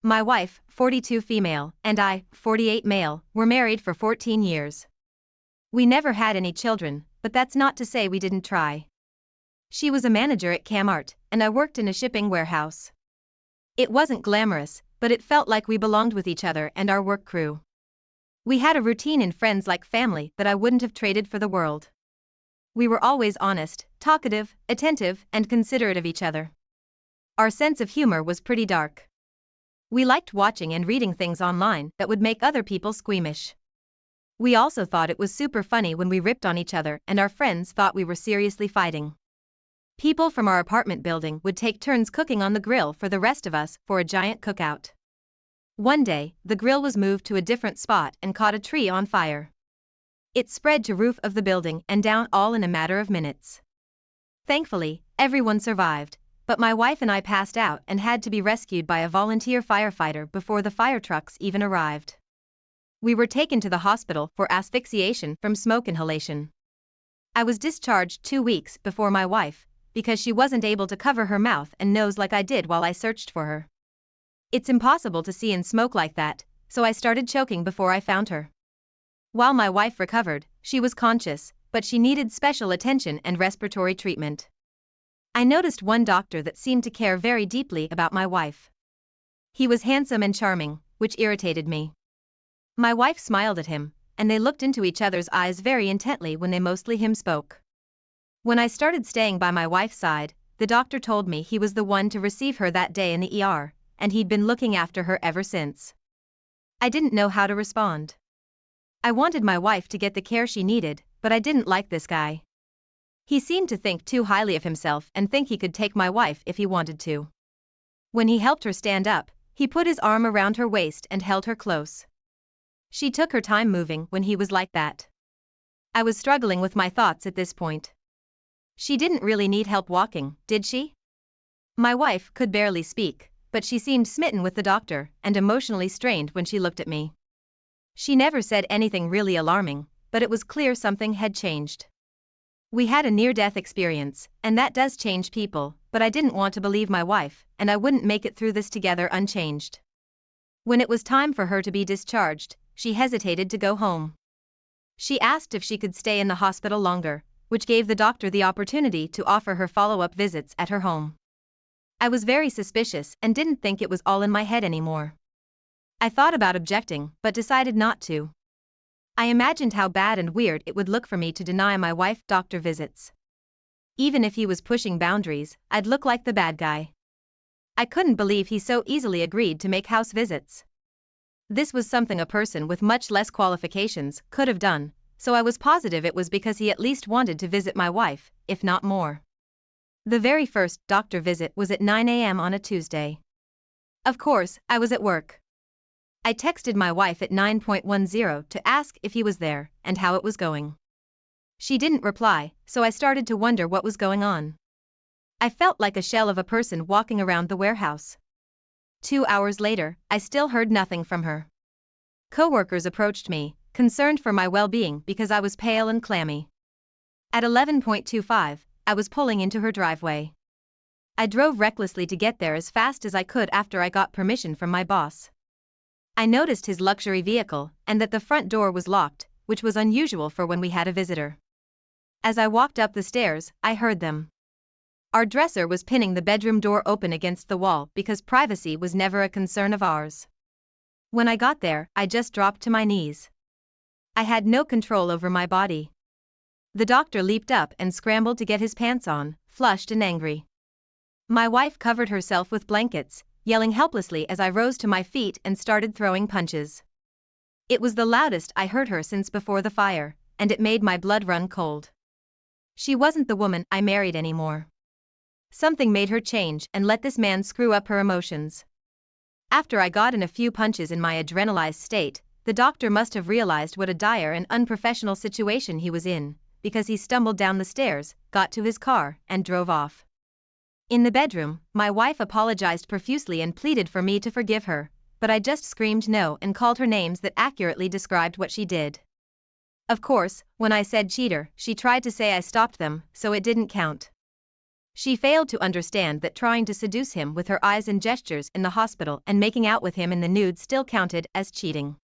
My wife, 42 female, and I, 48 male, were married for 14 years. We never had any children, but that's not to say we didn't try. She was a manager at Kmart, and I worked in a shipping warehouse. It wasn't glamorous, but it felt like we belonged with each other and our work crew. We had a routine in friends like family that I wouldn't have traded for the world. We were always honest, talkative, attentive, and considerate of each other. Our sense of humor was pretty dark. We liked watching and reading things online that would make other people squeamish. We also thought it was super funny when we ripped on each other and our friends thought we were seriously fighting. People from our apartment building would take turns cooking on the grill for the rest of us for a giant cookout. One day, the grill was moved to a different spot and caught a tree on fire. It spread to roof of the building and down all in a matter of minutes. Thankfully, everyone survived, but my wife and I passed out and had to be rescued by a volunteer firefighter before the fire trucks even arrived. We were taken to the hospital for asphyxiation from smoke inhalation. I was discharged 2 weeks before my wife, because she wasn't able to cover her mouth and nose like I did while I searched for her. It's impossible to see in smoke like that, so I started choking before I found her. While my wife recovered, she was conscious, but she needed special attention and respiratory treatment. I noticed one doctor that seemed to care very deeply about my wife. He was handsome and charming, which irritated me. My wife smiled at him, and they looked into each other's eyes very intently when they mostly him spoke. When I started staying by my wife's side, the doctor told me he was the one to receive her that day in the ER, and he'd been looking after her ever since. I didn't know how to respond. I wanted my wife to get the care she needed, but I didn't like this guy. He seemed to think too highly of himself and think he could take my wife if he wanted to. When he helped her stand up, he put his arm around her waist and held her close. She took her time moving when he was like that. I was struggling with my thoughts at this point. She didn't really need help walking, did she? My wife could barely speak, but she seemed smitten with the doctor and emotionally strained when she looked at me. She never said anything really alarming, but it was clear something had changed. We had a near-death experience, and that does change people, but I didn't want to believe my wife, and I wouldn't make it through this together unchanged. When it was time for her to be discharged, she hesitated to go home. She asked if she could stay in the hospital longer, which gave the doctor the opportunity to offer her follow-up visits at her home. I was very suspicious and didn't think it was all in my head anymore. I thought about objecting, but decided not to. I imagined how bad and weird it would look for me to deny my wife doctor visits. Even if he was pushing boundaries, I'd look like the bad guy. I couldn't believe he so easily agreed to make house visits. This was something a person with much less qualifications could have done, so I was positive it was because he at least wanted to visit my wife, if not more. The very first doctor visit was at 9 a.m. on a Tuesday. Of course, I was at work. I texted my wife at 9:10 to ask if he was there and how it was going. She didn't reply, so I started to wonder what was going on. I felt like a shell of a person walking around the warehouse. 2 hours later, I still heard nothing from her. Coworkers approached me, concerned for my well-being because I was pale and clammy. At 11:25, I was pulling into her driveway. I drove recklessly to get there as fast as I could after I got permission from my boss. I noticed his luxury vehicle and that the front door was locked, which was unusual for when we had a visitor. As I walked up the stairs, I heard them. Our dresser was pinning the bedroom door open against the wall because privacy was never a concern of ours. When I got there, I just dropped to my knees. I had no control over my body. The doctor leaped up and scrambled to get his pants on, flushed and angry. My wife covered herself with blankets, yelling helplessly as I rose to my feet and started throwing punches. It was the loudest I heard her since before the fire, and it made my blood run cold. She wasn't the woman I married anymore. Something made her change and let this man screw up her emotions. After I got in a few punches in my adrenalized state, the doctor must have realized what a dire and unprofessional situation he was in, because he stumbled down the stairs, got to his car, and drove off. In the bedroom, my wife apologized profusely and pleaded for me to forgive her, but I just screamed no and called her names that accurately described what she did. Of course, when I said cheater, she tried to say I stopped them, so it didn't count. She failed to understand that trying to seduce him with her eyes and gestures in the hospital and making out with him in the nude still counted as cheating.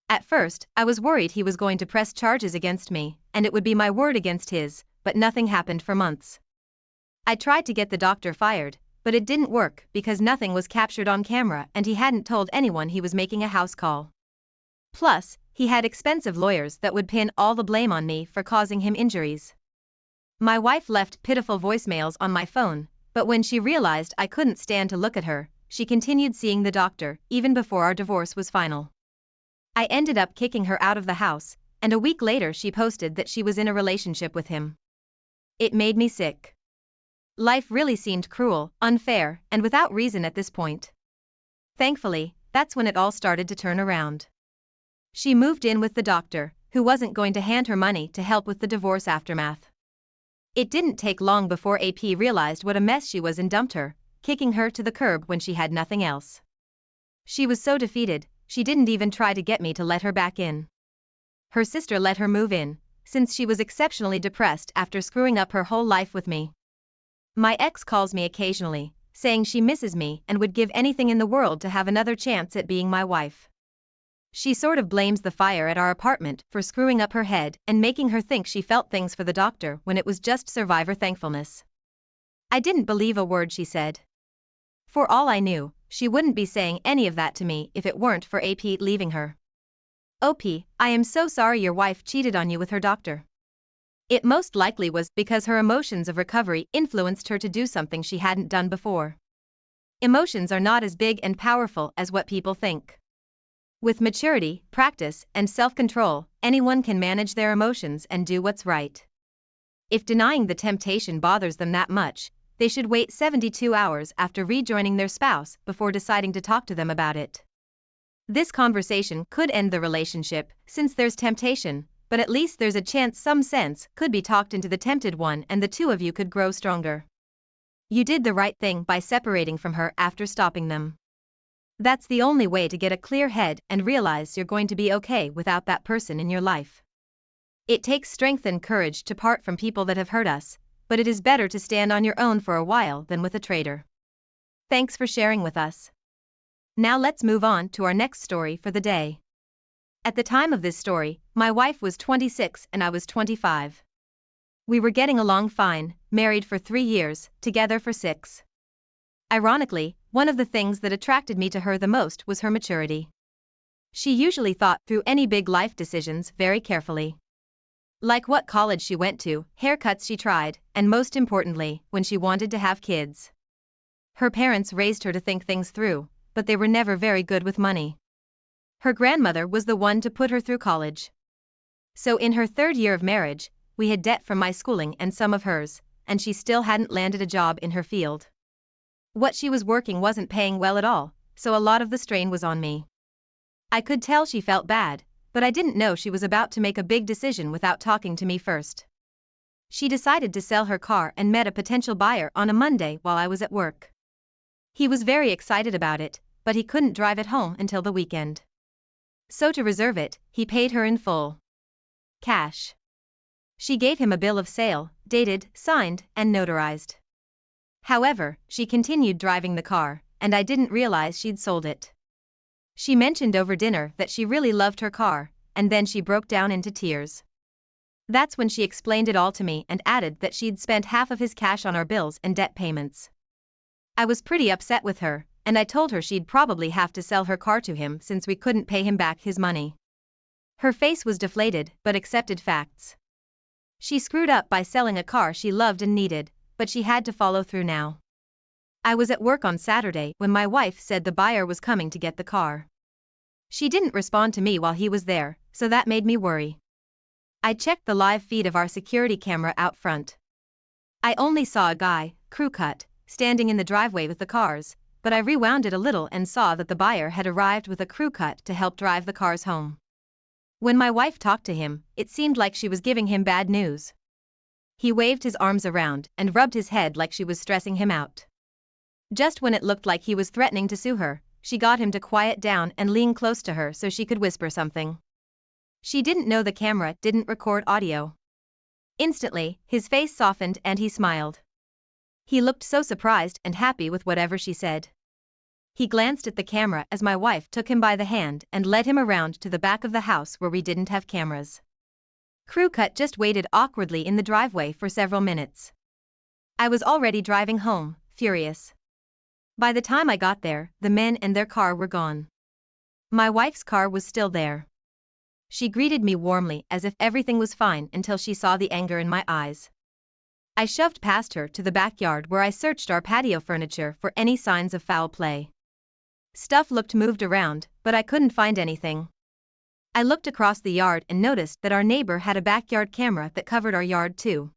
At first, I was worried he was going to press charges against me, and it would be my word against his, but nothing happened for months. I tried to get the doctor fired, but it didn't work because nothing was captured on camera and he hadn't told anyone he was making a house call. Plus, he had expensive lawyers that would pin all the blame on me for causing him injuries. My wife left pitiful voicemails on my phone, but when she realized I couldn't stand to look at her, she continued seeing the doctor, even before our divorce was final. I ended up kicking her out of the house, and a week later she posted that she was in a relationship with him. It made me sick. Life really seemed cruel, unfair, and without reason at this point. Thankfully, that's when it all started to turn around. She moved in with the doctor, who wasn't going to hand her money to help with the divorce aftermath. It didn't take long before AP realized what a mess she was and dumped her, kicking her to the curb when she had nothing else. She was so defeated, she didn't even try to get me to let her back in. Her sister let her move in, since she was exceptionally depressed after screwing up her whole life with me. My ex calls me occasionally, saying she misses me and would give anything in the world to have another chance at being my wife. She sort of blames the fire at our apartment for screwing up her head and making her think she felt things for the doctor when it was just survivor thankfulness. I didn't believe a word she said. For all I knew, she wouldn't be saying any of that to me if it weren't for AP leaving her. OP, I am so sorry your wife cheated on you with her doctor. It most likely was because her emotions of recovery influenced her to do something she hadn't done before. Emotions are not as big and powerful as what people think. With maturity, practice, and self-control, anyone can manage their emotions and do what's right. If denying the temptation bothers them that much, they should wait 72 hours after rejoining their spouse before deciding to talk to them about it. This conversation could end the relationship, since there's temptation, but at least there's a chance some sense could be talked into the tempted one and the two of you could grow stronger. You did the right thing by separating from her after stopping them. That's the only way to get a clear head and realize you're going to be okay without that person in your life. It takes strength and courage to part from people that have hurt us, but it is better to stand on your own for a while than with a traitor. Thanks for sharing with us. Now let's move on to our next story for the day. At the time of this story, my wife was 26 and I was 25. We were getting along fine, married for 3 years, together for 6. Ironically, one of the things that attracted me to her the most was her maturity. She usually thought through any big life decisions very carefully. Like what college she went to, haircuts she tried, and most importantly, when she wanted to have kids. Her parents raised her to think things through, but they were never very good with money. Her grandmother was the one to put her through college. So in her 3rd year of marriage, we had debt from my schooling and some of hers, and she still hadn't landed a job in her field. What she was working wasn't paying well at all, so a lot of the strain was on me. I could tell she felt bad, but I didn't know she was about to make a big decision without talking to me first. She decided to sell her car and met a potential buyer on a Monday while I was at work. He was very excited about it, but he couldn't drive it home until the weekend. So to reserve it, he paid her in full cash. She gave him a bill of sale, dated, signed, and notarized. However, she continued driving the car, and I didn't realize she'd sold it. She mentioned over dinner that she really loved her car, and then she broke down into tears. That's when she explained it all to me and added that she'd spent half of his cash on our bills and debt payments. I was pretty upset with her, and I told her she'd probably have to sell her car to him since we couldn't pay him back his money. Her face was deflated but accepted facts. She screwed up by selling a car she loved and needed, but she had to follow through now. I was at work on Saturday when my wife said the buyer was coming to get the car. She didn't respond to me while he was there, so that made me worry. I checked the live feed of our security camera out front. I only saw a guy, crew cut, standing in the driveway with the cars, but I rewound it a little and saw that the buyer had arrived with a crew cut to help drive the cars home. When my wife talked to him, it seemed like she was giving him bad news. He waved his arms around and rubbed his head like she was stressing him out. Just when it looked like he was threatening to sue her, she got him to quiet down and lean close to her so she could whisper something. She didn't know the camera didn't record audio. Instantly, his face softened and he smiled. He looked so surprised and happy with whatever she said. He glanced at the camera as my wife took him by the hand and led him around to the back of the house where we didn't have cameras. Crew cut just waited awkwardly in the driveway for several minutes. I was already driving home, furious. By the time I got there, the men and their car were gone. My wife's car was still there. She greeted me warmly as if everything was fine until she saw the anger in my eyes. I shoved past her to the backyard where I searched our patio furniture for any signs of foul play. Stuff looked moved around, but I couldn't find anything. I looked across the yard and noticed that our neighbor had a backyard camera that covered our yard too.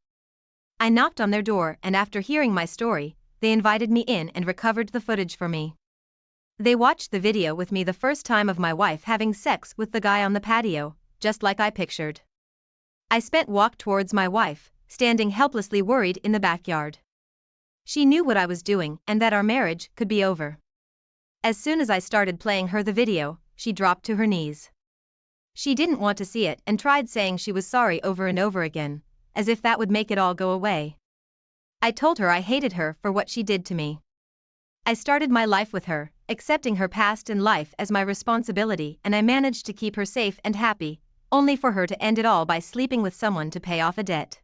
I knocked on their door and after hearing my story, they invited me in and recovered the footage for me. They watched the video with me the first time of my wife having sex with the guy on the patio, just like I pictured. I spent walk towards my wife, standing helplessly worried in the backyard. She knew what I was doing and that our marriage could be over. As soon as I started playing her the video, she dropped to her knees. She didn't want to see it and tried saying she was sorry over and over again, as if that would make it all go away. I told her I hated her for what she did to me. I started my life with her, accepting her past and life as my responsibility, and I managed to keep her safe and happy, only for her to end it all by sleeping with someone to pay off a debt.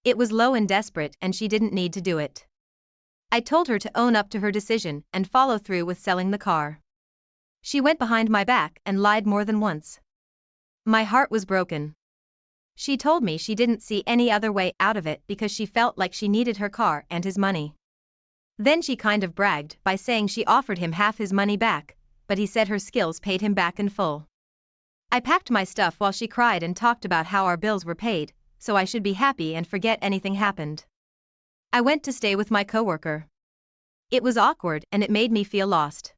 It was low and desperate and she didn't need to do it. I told her to own up to her decision and follow through with selling the car. She went behind my back and lied more than once. My heart was broken. She told me she didn't see any other way out of it because she felt like she needed her car and his money. Then she kind of bragged by saying she offered him half his money back, but he said her skills paid him back in full. I packed my stuff while she cried and talked about how our bills were paid, so I should be happy and forget anything happened. I went to stay with my coworker. It was awkward and it made me feel lost.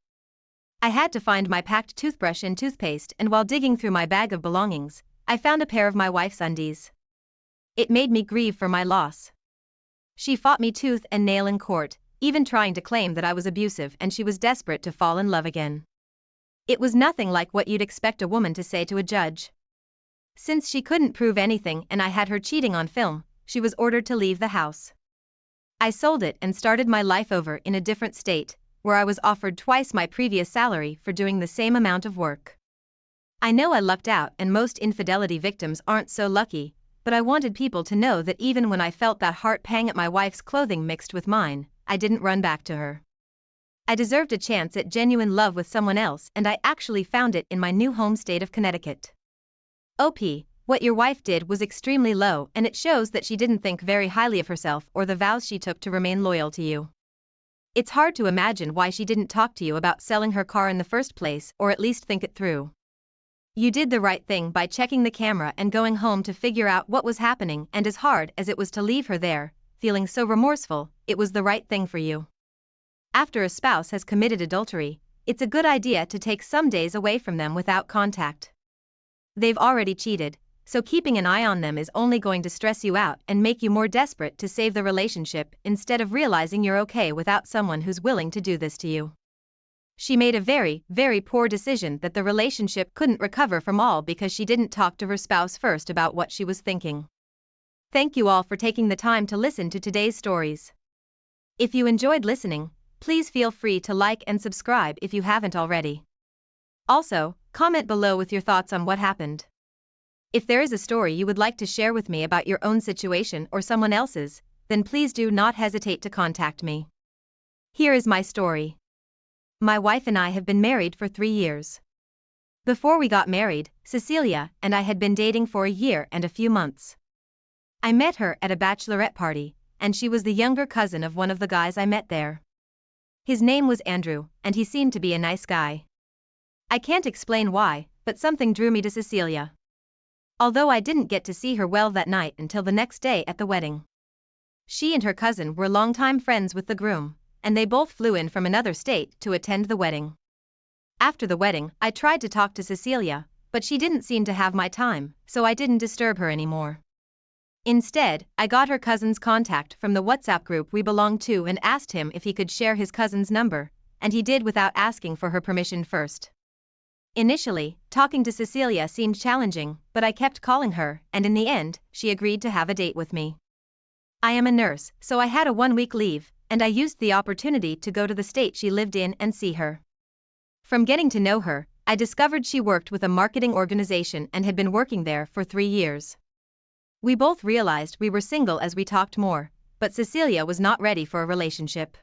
I had to find my packed toothbrush and toothpaste, and while digging through my bag of belongings, I found a pair of my wife's undies. It made me grieve for my loss. She fought me tooth and nail in court, even trying to claim that I was abusive and she was desperate to fall in love again. It was nothing like what you'd expect a woman to say to a judge. Since she couldn't prove anything and I had her cheating on film, she was ordered to leave the house. I sold it and started my life over in a different state, where I was offered twice my previous salary for doing the same amount of work. I know I lucked out and most infidelity victims aren't so lucky, but I wanted people to know that even when I felt that heart pang at my wife's clothing mixed with mine, I didn't run back to her. I deserved a chance at genuine love with someone else, and I actually found it in my new home state of Connecticut. OP, what your wife did was extremely low and it shows that she didn't think very highly of herself or the vows she took to remain loyal to you. It's hard to imagine why she didn't talk to you about selling her car in the first place or at least think it through. You did the right thing by checking the camera and going home to figure out what was happening, and as hard as it was to leave her there, feeling so remorseful, it was the right thing for you. After a spouse has committed adultery, it's a good idea to take some days away from them without contact. They've already cheated, so keeping an eye on them is only going to stress you out and make you more desperate to save the relationship instead of realizing you're okay without someone who's willing to do this to you. She made a very, very poor decision that the relationship couldn't recover from, all because she didn't talk to her spouse first about what she was thinking. Thank you all for taking the time to listen to today's stories. If you enjoyed listening, please feel free to like and subscribe if you haven't already. Also, comment below with your thoughts on what happened. If there is a story you would like to share with me about your own situation or someone else's, then please do not hesitate to contact me. Here is my story. My wife and I have been married for 3 years. Before we got married, Cecilia and I had been dating for a year and a few months. I met her at a bachelorette party, and she was the younger cousin of one of the guys I met there. His name was Andrew, and he seemed to be a nice guy. I can't explain why, but something drew me to Cecilia. Although I didn't get to see her well that night until the next day at the wedding. She and her cousin were longtime friends with the groom, and they both flew in from another state to attend the wedding. After the wedding, I tried to talk to Cecilia, but she didn't seem to have my time, so I didn't disturb her anymore. Instead, I got her cousin's contact from the WhatsApp group we belonged to and asked him if he could share his cousin's number, and he did without asking for her permission first. Initially, talking to Cecilia seemed challenging, but I kept calling her, and in the end, she agreed to have a date with me. I am a nurse, so I had a 1-week leave, and I used the opportunity to go to the state she lived in and see her. From getting to know her, I discovered she worked with a marketing organization and had been working there for 3 years. We both realized we were single as we talked more, but Cecilia was not ready for a relationship.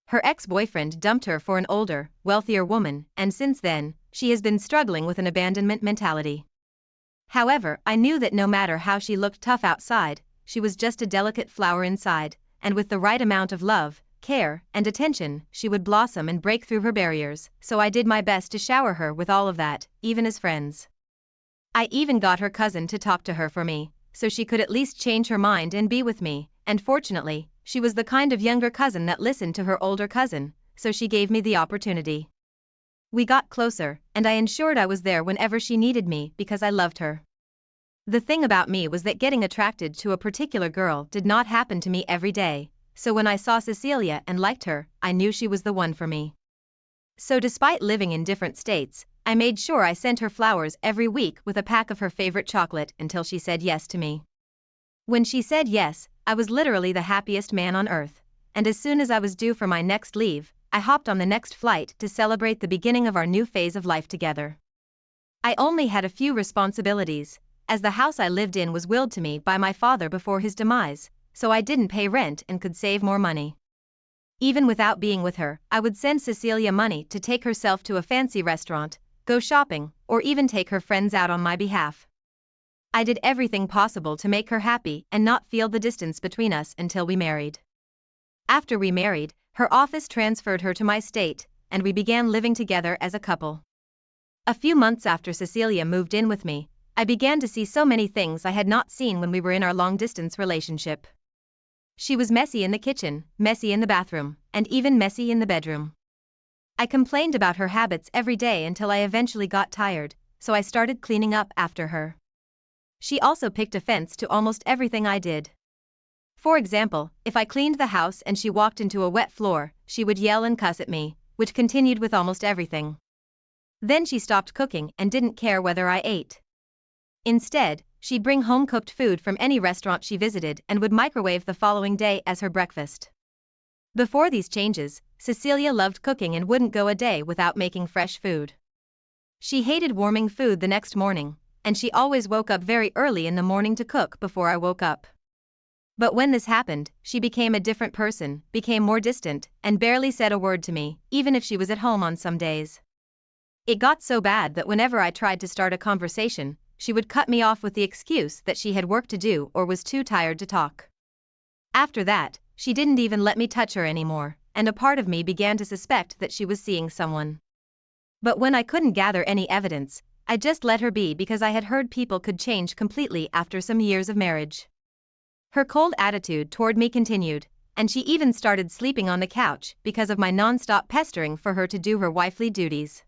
Her ex-boyfriend dumped her for an older, wealthier woman, and since then, she has been struggling with an abandonment mentality. However, I knew that no matter how she looked tough outside, she was just a delicate flower inside, and with the right amount of love, care, and attention, she would blossom and break through her barriers, so I did my best to shower her with all of that, even as friends. I even got her cousin to talk to her for me, so she could at least change her mind and be with me, and fortunately, she was the kind of younger cousin that listened to her older cousin, so she gave me the opportunity. We got closer, and I ensured I was there whenever she needed me because I loved her. The thing about me was that getting attracted to a particular girl did not happen to me every day, so when I saw Cecilia and liked her, I knew she was the one for me. So despite living in different states, I made sure I sent her flowers every week with a pack of her favorite chocolate until she said yes to me. When she said yes, I was literally the happiest man on earth, and as soon as I was due for my next leave, I hopped on the next flight to celebrate the beginning of our new phase of life together. I only had a few responsibilities, as the house I lived in was willed to me by my father before his demise, so I didn't pay rent and could save more money. Even without being with her, I would send Cecilia money to take herself to a fancy restaurant, go shopping, or even take her friends out on my behalf. I did everything possible to make her happy and not feel the distance between us until we married. After we married, her office transferred her to my state, and we began living together as a couple. A few months after Cecilia moved in with me, I began to see so many things I had not seen when we were in our long-distance relationship. She was messy in the kitchen, messy in the bathroom, and even messy in the bedroom. I complained about her habits every day until I eventually got tired, so I started cleaning up after her. She also picked offense to almost everything I did. For example, if I cleaned the house and she walked into a wet floor, she would yell and cuss at me, which continued with almost everything. Then she stopped cooking and didn't care whether I ate. Instead, she'd bring home-cooked food from any restaurant she visited and would microwave the following day as her breakfast. Before these changes, Cecilia loved cooking and wouldn't go a day without making fresh food. She hated warming food the next morning, and she always woke up very early in the morning to cook before I woke up. But when this happened, she became a different person, became more distant, and barely said a word to me, even if she was at home on some days. It got so bad that whenever I tried to start a conversation, she would cut me off with the excuse that she had work to do or was too tired to talk. After that, she didn't even let me touch her anymore, and a part of me began to suspect that she was seeing someone. But when I couldn't gather any evidence, I just let her be because I had heard people could change completely after some years of marriage. Her cold attitude toward me continued, and she even started sleeping on the couch because of my non-stop pestering for her to do her wifely duties.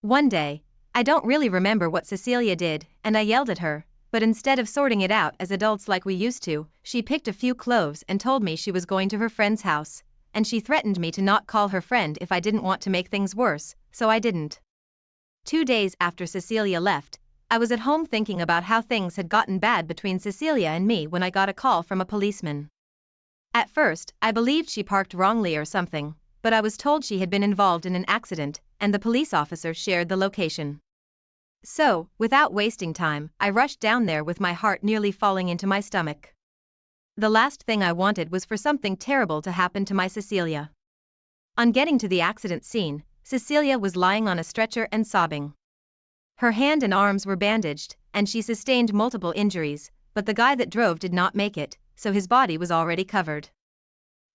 One day, I don't really remember what Cecilia did, and I yelled at her, but instead of sorting it out as adults like we used to, she picked a few cloves and told me she was going to her friend's house, and she threatened me to not call her friend if I didn't want to make things worse, so I didn't. 2 days after Cecilia left, I was at home thinking about how things had gotten bad between Cecilia and me when I got a call from a policeman. At first, I believed she parked wrongly or something, but I was told she had been involved in an accident, and the police officer shared the location. So, without wasting time, I rushed down there with my heart nearly falling into my stomach. The last thing I wanted was for something terrible to happen to my Cecilia. On getting to the accident scene, Cecilia was lying on a stretcher and sobbing. Her hand and arms were bandaged, and she sustained multiple injuries, but the guy that drove did not make it, so his body was already covered.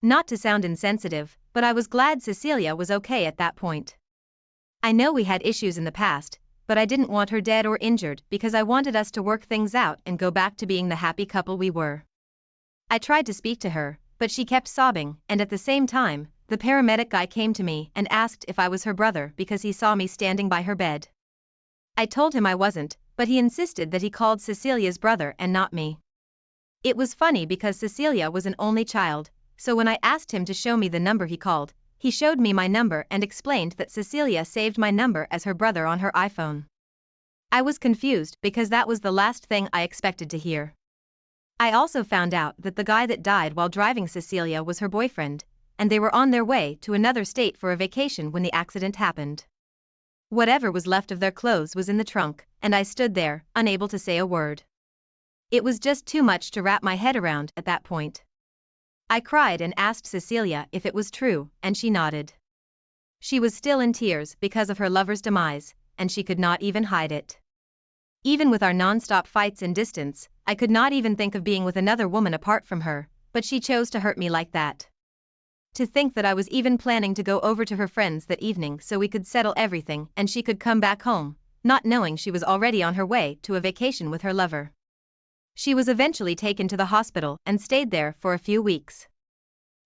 Not to sound insensitive, but I was glad Cecilia was okay at that point. I know we had issues in the past, but I didn't want her dead or injured because I wanted us to work things out and go back to being the happy couple we were. I tried to speak to her, but she kept sobbing, and at the same time, the paramedic guy came to me and asked if I was her brother because he saw me standing by her bed. I told him I wasn't, but he insisted that he called Cecilia's brother and not me. It was funny because Cecilia was an only child, so when I asked him to show me the number he called, he showed me my number and explained that Cecilia saved my number as her brother on her iPhone. I was confused because that was the last thing I expected to hear. I also found out that the guy that died while driving Cecilia was her boyfriend, and they were on their way to another state for a vacation when the accident happened. Whatever was left of their clothes was in the trunk, and I stood there, unable to say a word. It was just too much to wrap my head around at that point. I cried and asked Cecilia if it was true, and she nodded. She was still in tears because of her lover's demise, and she could not even hide it. Even with our non-stop fights and distance, I could not even think of being with another woman apart from her, but she chose to hurt me like that. To think that I was even planning to go over to her friends that evening so we could settle everything and she could come back home, not knowing she was already on her way to a vacation with her lover. She was eventually taken to the hospital and stayed there for a few weeks.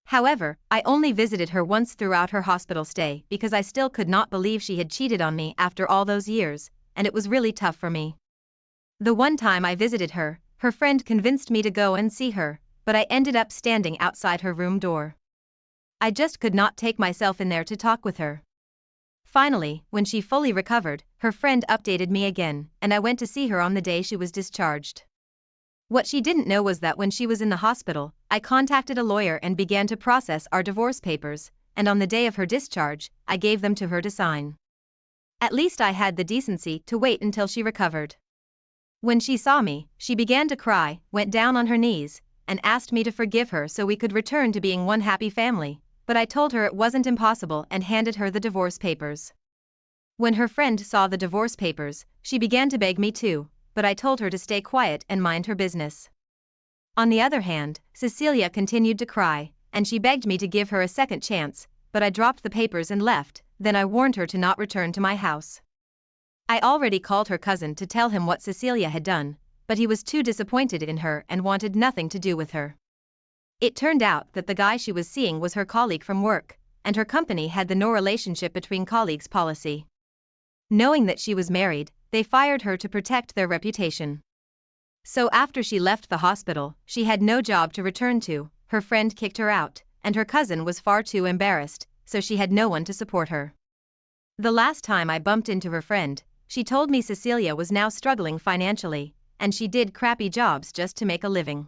However, I only visited her once throughout her hospital stay because I still could not believe she had cheated on me after all those years, and it was really tough for me. The one time I visited her, her friend convinced me to go and see her, but I ended up standing outside her room door. I just could not take myself in there to talk with her. Finally, when she fully recovered, her friend updated me again, and I went to see her on the day she was discharged. What she didn't know was that when she was in the hospital, I contacted a lawyer and began to process our divorce papers, and on the day of her discharge, I gave them to her to sign. At least I had the decency to wait until she recovered. When she saw me, she began to cry, went down on her knees, and asked me to forgive her so we could return to being one happy family, but I told her it wasn't impossible and handed her the divorce papers. When her friend saw the divorce papers, she began to beg me too, but I told her to stay quiet and mind her business. On the other hand, Cecilia continued to cry, and she begged me to give her a second chance, but I dropped the papers and left, then I warned her to not return to my house. I already called her cousin to tell him what Cecilia had done, but he was too disappointed in her and wanted nothing to do with her. It turned out that the guy she was seeing was her colleague from work, and her company had the no relationship between colleagues policy. Knowing that she was married, they fired her to protect their reputation. So after she left the hospital, she had no job to return to, her friend kicked her out, and her cousin was far too embarrassed, so she had no one to support her. The last time I bumped into her friend, she told me Cecilia was now struggling financially, and she did crappy jobs just to make a living.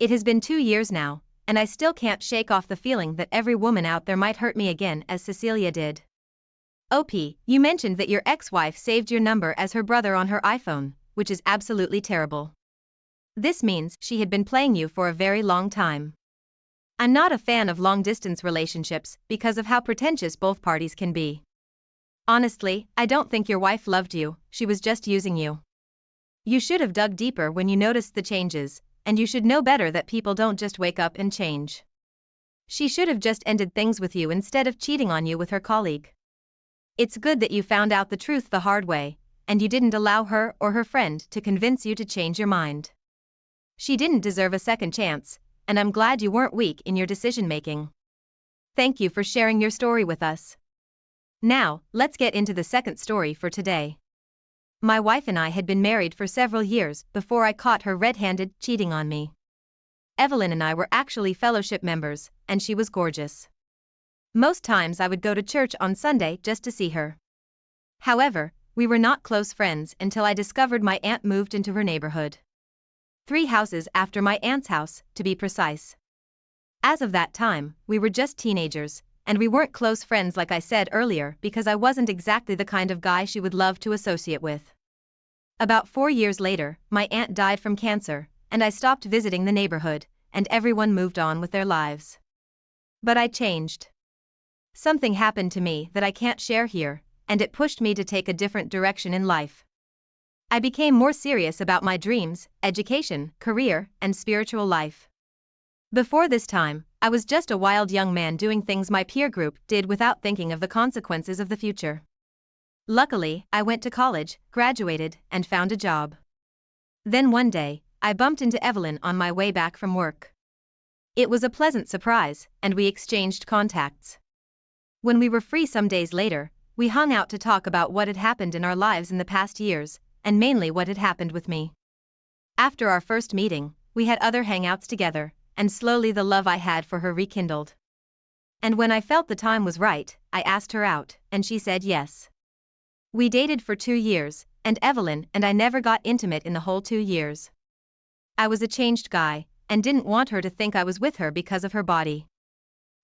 It has been 2 years now, and I still can't shake off the feeling that every woman out there might hurt me again as Cecilia did. OP, you mentioned that your ex-wife saved your number as her brother on her iPhone, which is absolutely terrible. This means she had been playing you for a very long time. I'm not a fan of long-distance relationships because of how pretentious both parties can be. Honestly, I don't think your wife loved you, she was just using you. You should have dug deeper when you noticed the changes, and you should know better that people don't just wake up and change. She should have just ended things with you instead of cheating on you with her colleague. It's good that you found out the truth the hard way, and you didn't allow her or her friend to convince you to change your mind. She didn't deserve a second chance, and I'm glad you weren't weak in your decision-making. Thank you for sharing your story with us. Now, let's get into the second story for today. My wife and I had been married for several years before I caught her red-handed cheating on me. Evelyn and I were actually fellowship members, and she was gorgeous. Most times I would go to church on Sunday just to see her. However, we were not close friends until I discovered my aunt moved into her neighborhood. 3 houses after my aunt's house, to be precise. As of that time, we were just teenagers, and we weren't close friends like I said earlier because I wasn't exactly the kind of guy she would love to associate with. About 4 years later, my aunt died from cancer, and I stopped visiting the neighborhood, and everyone moved on with their lives. But I changed. Something happened to me that I can't share here, and it pushed me to take a different direction in life. I became more serious about my dreams, education, career, and spiritual life. Before this time, I was just a wild young man doing things my peer group did without thinking of the consequences of the future. Luckily, I went to college, graduated, and found a job. Then one day, I bumped into Evelyn on my way back from work. It was a pleasant surprise, and we exchanged contacts. When we were free some days later, we hung out to talk about what had happened in our lives in the past years, and mainly what had happened with me. After our first meeting, we had other hangouts together, and slowly the love I had for her rekindled. And when I felt the time was right, I asked her out, and she said yes. We dated for 2 years, and Evelyn and I never got intimate in the whole 2 years. I was a changed guy, and didn't want her to think I was with her because of her body.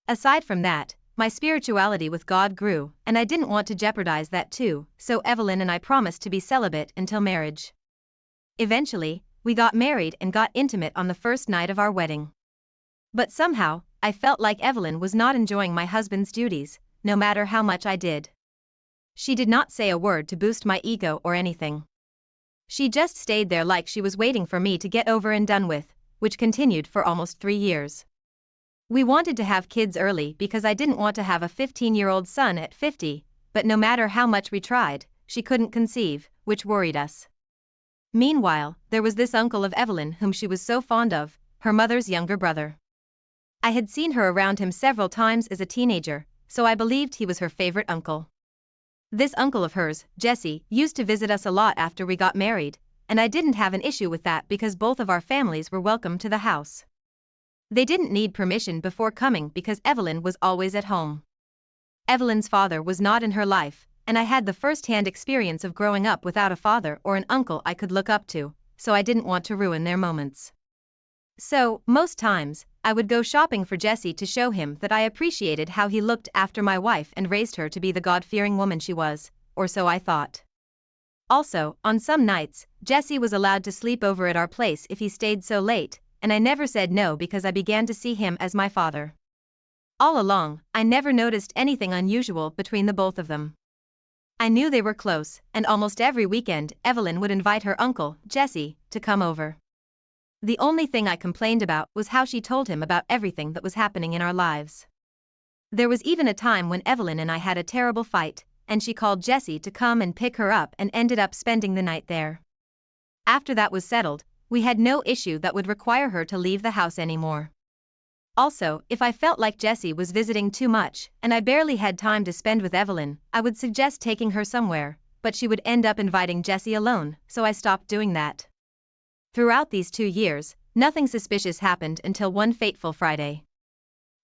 Aside from that, my spirituality with God grew, and I didn't want to jeopardize that too, so Evelyn and I promised to be celibate until marriage. Eventually, we got married and got intimate on the first night of our wedding. But somehow, I felt like Evelyn was not enjoying my husband's duties, no matter how much I did. She did not say a word to boost my ego or anything. She just stayed there like she was waiting for me to get over and done with, which continued for almost 3 years. We wanted to have kids early because I didn't want to have a 15-year-old son at 50, but no matter how much we tried, she couldn't conceive, which worried us. Meanwhile, there was this uncle of Evelyn whom she was so fond of, her mother's younger brother. I had seen her around him several times as a teenager, so I believed he was her favorite uncle. This uncle of hers, Jesse, used to visit us a lot after we got married, and I didn't have an issue with that because both of our families were welcome to the house. They didn't need permission before coming because Evelyn was always at home. Evelyn's father was not in her life, and I had the first-hand experience of growing up without a father or an uncle I could look up to, so I didn't want to ruin their moments. So, most times, I would go shopping for Jesse to show him that I appreciated how he looked after my wife and raised her to be the God-fearing woman she was, or so I thought. Also, on some nights, Jesse was allowed to sleep over at our place if he stayed so late, and I never said no because I began to see him as my father. All along, I never noticed anything unusual between the both of them. I knew they were close, and almost every weekend Evelyn would invite her uncle, Jesse, to come over. The only thing I complained about was how she told him about everything that was happening in our lives. There was even a time when Evelyn and I had a terrible fight, and she called Jesse to come and pick her up and ended up spending the night there. After that was settled, we had no issue that would require her to leave the house anymore. Also, if I felt like Jesse was visiting too much and I barely had time to spend with Evelyn, I would suggest taking her somewhere, but she would end up inviting Jesse alone, so I stopped doing that. Throughout these 2 years, nothing suspicious happened until one fateful Friday.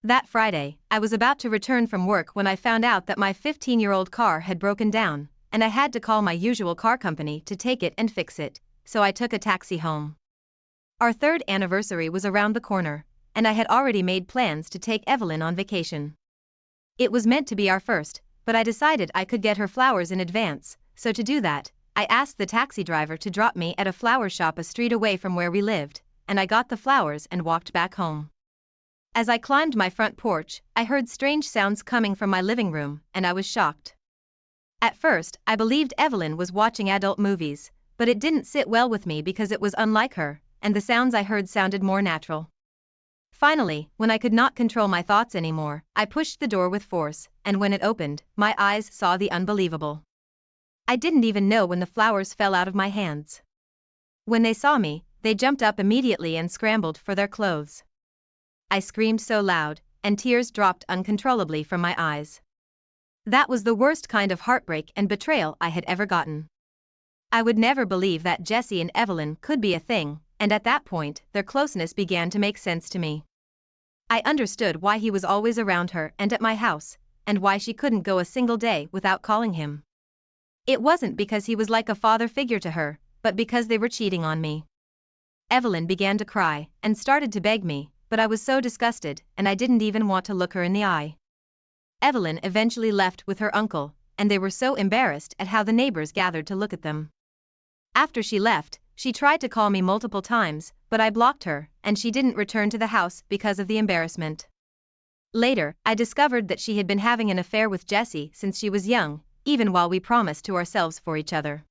That Friday, I was about to return from work when I found out that my 15-year-old car had broken down, and I had to call my usual car company to take it and fix it, so I took a taxi home. Our 3rd anniversary was around the corner, and I had already made plans to take Evelyn on vacation. It was meant to be our first, but I decided I could get her flowers in advance, so to do that, I asked the taxi driver to drop me at a flower shop a street away from where we lived, and I got the flowers and walked back home. As I climbed my front porch, I heard strange sounds coming from my living room, and I was shocked. At first, I believed Evelyn was watching adult movies, but it didn't sit well with me because it was unlike her, and the sounds I heard sounded more natural. Finally, when I could not control my thoughts anymore, I pushed the door with force, and when it opened, my eyes saw the unbelievable. I didn't even know when the flowers fell out of my hands. When they saw me, they jumped up immediately and scrambled for their clothes. I screamed so loud, and tears dropped uncontrollably from my eyes. That was the worst kind of heartbreak and betrayal I had ever gotten. I would never believe that Jesse and Evelyn could be a thing, and at that point, their closeness began to make sense to me. I understood why he was always around her and at my house, and why she couldn't go a single day without calling him. It wasn't because he was like a father figure to her, but because they were cheating on me. Evelyn began to cry, and started to beg me, but I was so disgusted, and I didn't even want to look her in the eye. Evelyn eventually left with her uncle, and they were so embarrassed at how the neighbors gathered to look at them. After she left, she tried to call me multiple times, but I blocked her, and she didn't return to the house because of the embarrassment. Later, I discovered that she had been having an affair with Jesse since she was young, even while we promised to ourselves for each other.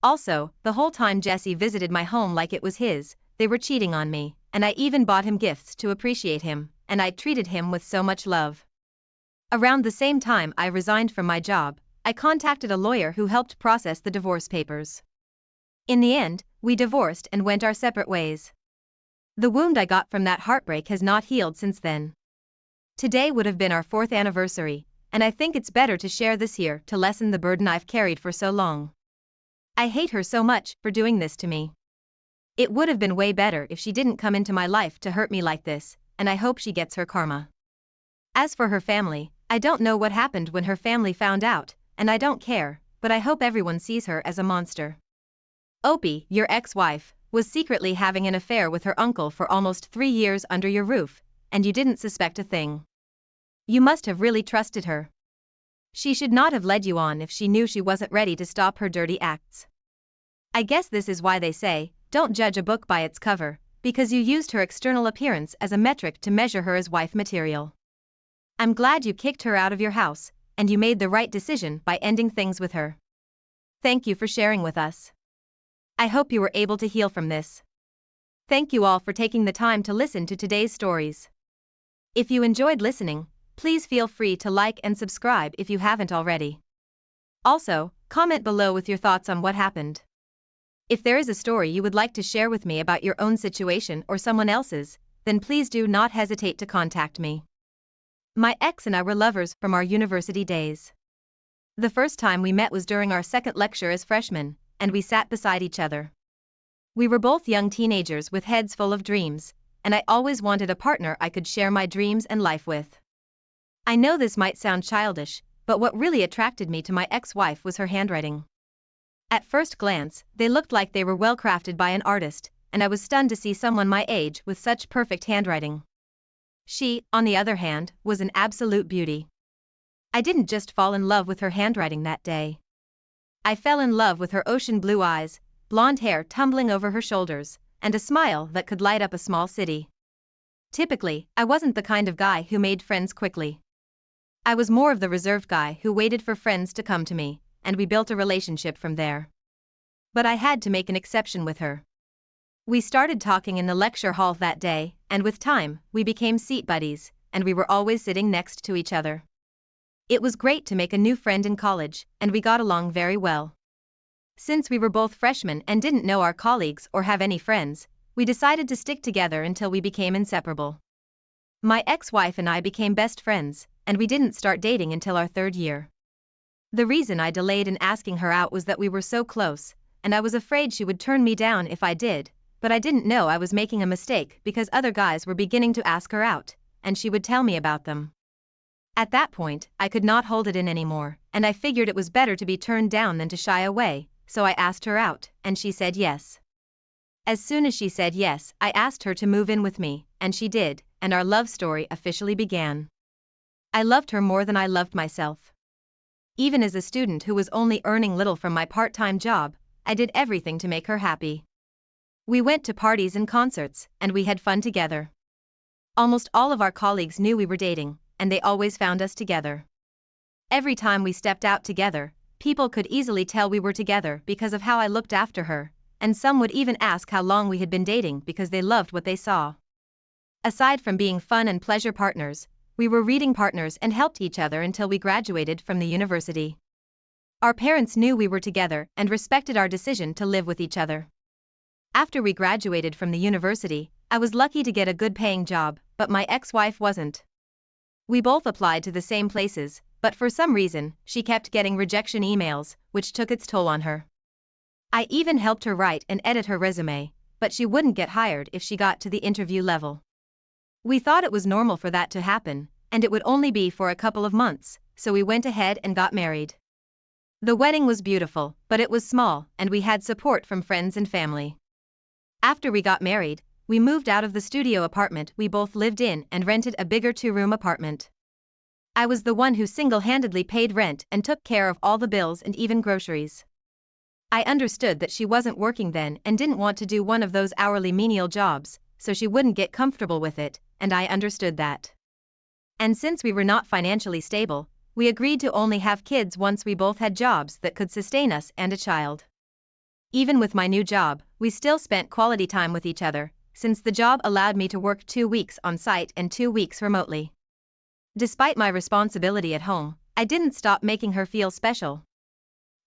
Also, the whole time Jesse visited my home like it was his, they were cheating on me, and I even bought him gifts to appreciate him, and I treated him with so much love. Around the same time I resigned from my job, I contacted a lawyer who helped process the divorce papers. In the end, we divorced and went our separate ways. The wound I got from that heartbreak has not healed since then. Today would have been our 4th anniversary, and I think it's better to share this here to lessen the burden I've carried for so long. I hate her so much for doing this to me. It would have been way better if she didn't come into my life to hurt me like this, and I hope she gets her karma. As for her family, I don't know what happened when her family found out, and I don't care, but I hope everyone sees her as a monster. Opie, your ex-wife, was secretly having an affair with her uncle for almost 3 years under your roof, and you didn't suspect a thing. You must have really trusted her. She should not have led you on if she knew she wasn't ready to stop her dirty acts. I guess this is why they say, don't judge a book by its cover, because you used her external appearance as a metric to measure her as wife material. I'm glad you kicked her out of your house, and you made the right decision by ending things with her. Thank you for sharing with us. I hope you were able to heal from this. Thank you all for taking the time to listen to today's stories. If you enjoyed listening, please feel free to like and subscribe if you haven't already. Also, comment below with your thoughts on what happened. If there is a story you would like to share with me about your own situation or someone else's, then please do not hesitate to contact me. My ex and I were lovers from our university days. The first time we met was during our second lecture as freshmen, and we sat beside each other. We were both young teenagers with heads full of dreams, and I always wanted a partner I could share my dreams and life with. I know this might sound childish, but what really attracted me to my ex-wife was her handwriting. At first glance, they looked like they were well crafted by an artist, and I was stunned to see someone my age with such perfect handwriting. She, on the other hand, was an absolute beauty. I didn't just fall in love with her handwriting that day. I fell in love with her ocean blue eyes, blonde hair tumbling over her shoulders, and a smile that could light up a small city. Typically, I wasn't the kind of guy who made friends quickly. I was more of the reserved guy who waited for friends to come to me, and we built a relationship from there. But I had to make an exception with her. We started talking in the lecture hall that day, and with time, we became seat buddies, and we were always sitting next to each other. It was great to make a new friend in college, and we got along very well. Since we were both freshmen and didn't know our colleagues or have any friends, we decided to stick together until we became inseparable. My ex-wife and I became best friends, and we didn't start dating until our 3rd year. The reason I delayed in asking her out was that we were so close, and I was afraid she would turn me down if I did, but I didn't know I was making a mistake because other guys were beginning to ask her out, and she would tell me about them. At that point, I could not hold it in anymore, and I figured it was better to be turned down than to shy away, so I asked her out, and she said yes. As soon as she said yes, I asked her to move in with me, and she did, and our love story officially began. I loved her more than I loved myself. Even as a student who was only earning little from my part-time job, I did everything to make her happy. We went to parties and concerts, and we had fun together. Almost all of our colleagues knew we were dating, and they always found us together. Every time we stepped out together, people could easily tell we were together because of how I looked after her, and some would even ask how long we had been dating because they loved what they saw. Aside from being fun and pleasure partners, we were reading partners and helped each other until we graduated from the university. Our parents knew we were together and respected our decision to live with each other. After we graduated from the university, I was lucky to get a good-paying job, but my ex-wife wasn't. We both applied to the same places, but for some reason, she kept getting rejection emails, which took its toll on her. I even helped her write and edit her resume, but she wouldn't get hired if she got to the interview level. We thought it was normal for that to happen, and it would only be for a couple of months, so we went ahead and got married. The wedding was beautiful, but it was small, and we had support from friends and family. After we got married, we moved out of the studio apartment we both lived in and rented a bigger 2-room apartment. I was the one who single-handedly paid rent and took care of all the bills and even groceries. I understood that she wasn't working then and didn't want to do one of those hourly menial jobs, so she wouldn't get comfortable with it, and I understood that. And since we were not financially stable, we agreed to only have kids once we both had jobs that could sustain us and a child. Even with my new job, we still spent quality time with each other, since the job allowed me to work 2 weeks on site and 2 weeks remotely. Despite my responsibility at home, I didn't stop making her feel special.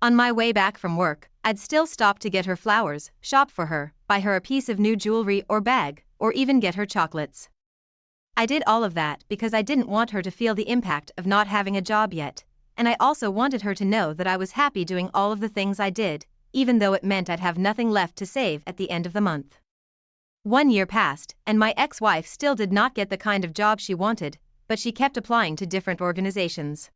On my way back from work, I'd still stop to get her flowers, shop for her, buy her a piece of new jewelry or bag, or even get her chocolates. I did all of that because I didn't want her to feel the impact of not having a job yet, and I also wanted her to know that I was happy doing all of the things I did, even though it meant I'd have nothing left to save at the end of the month. 1 year passed, and my ex-wife still did not get the kind of job she wanted, but she kept applying to different organizations.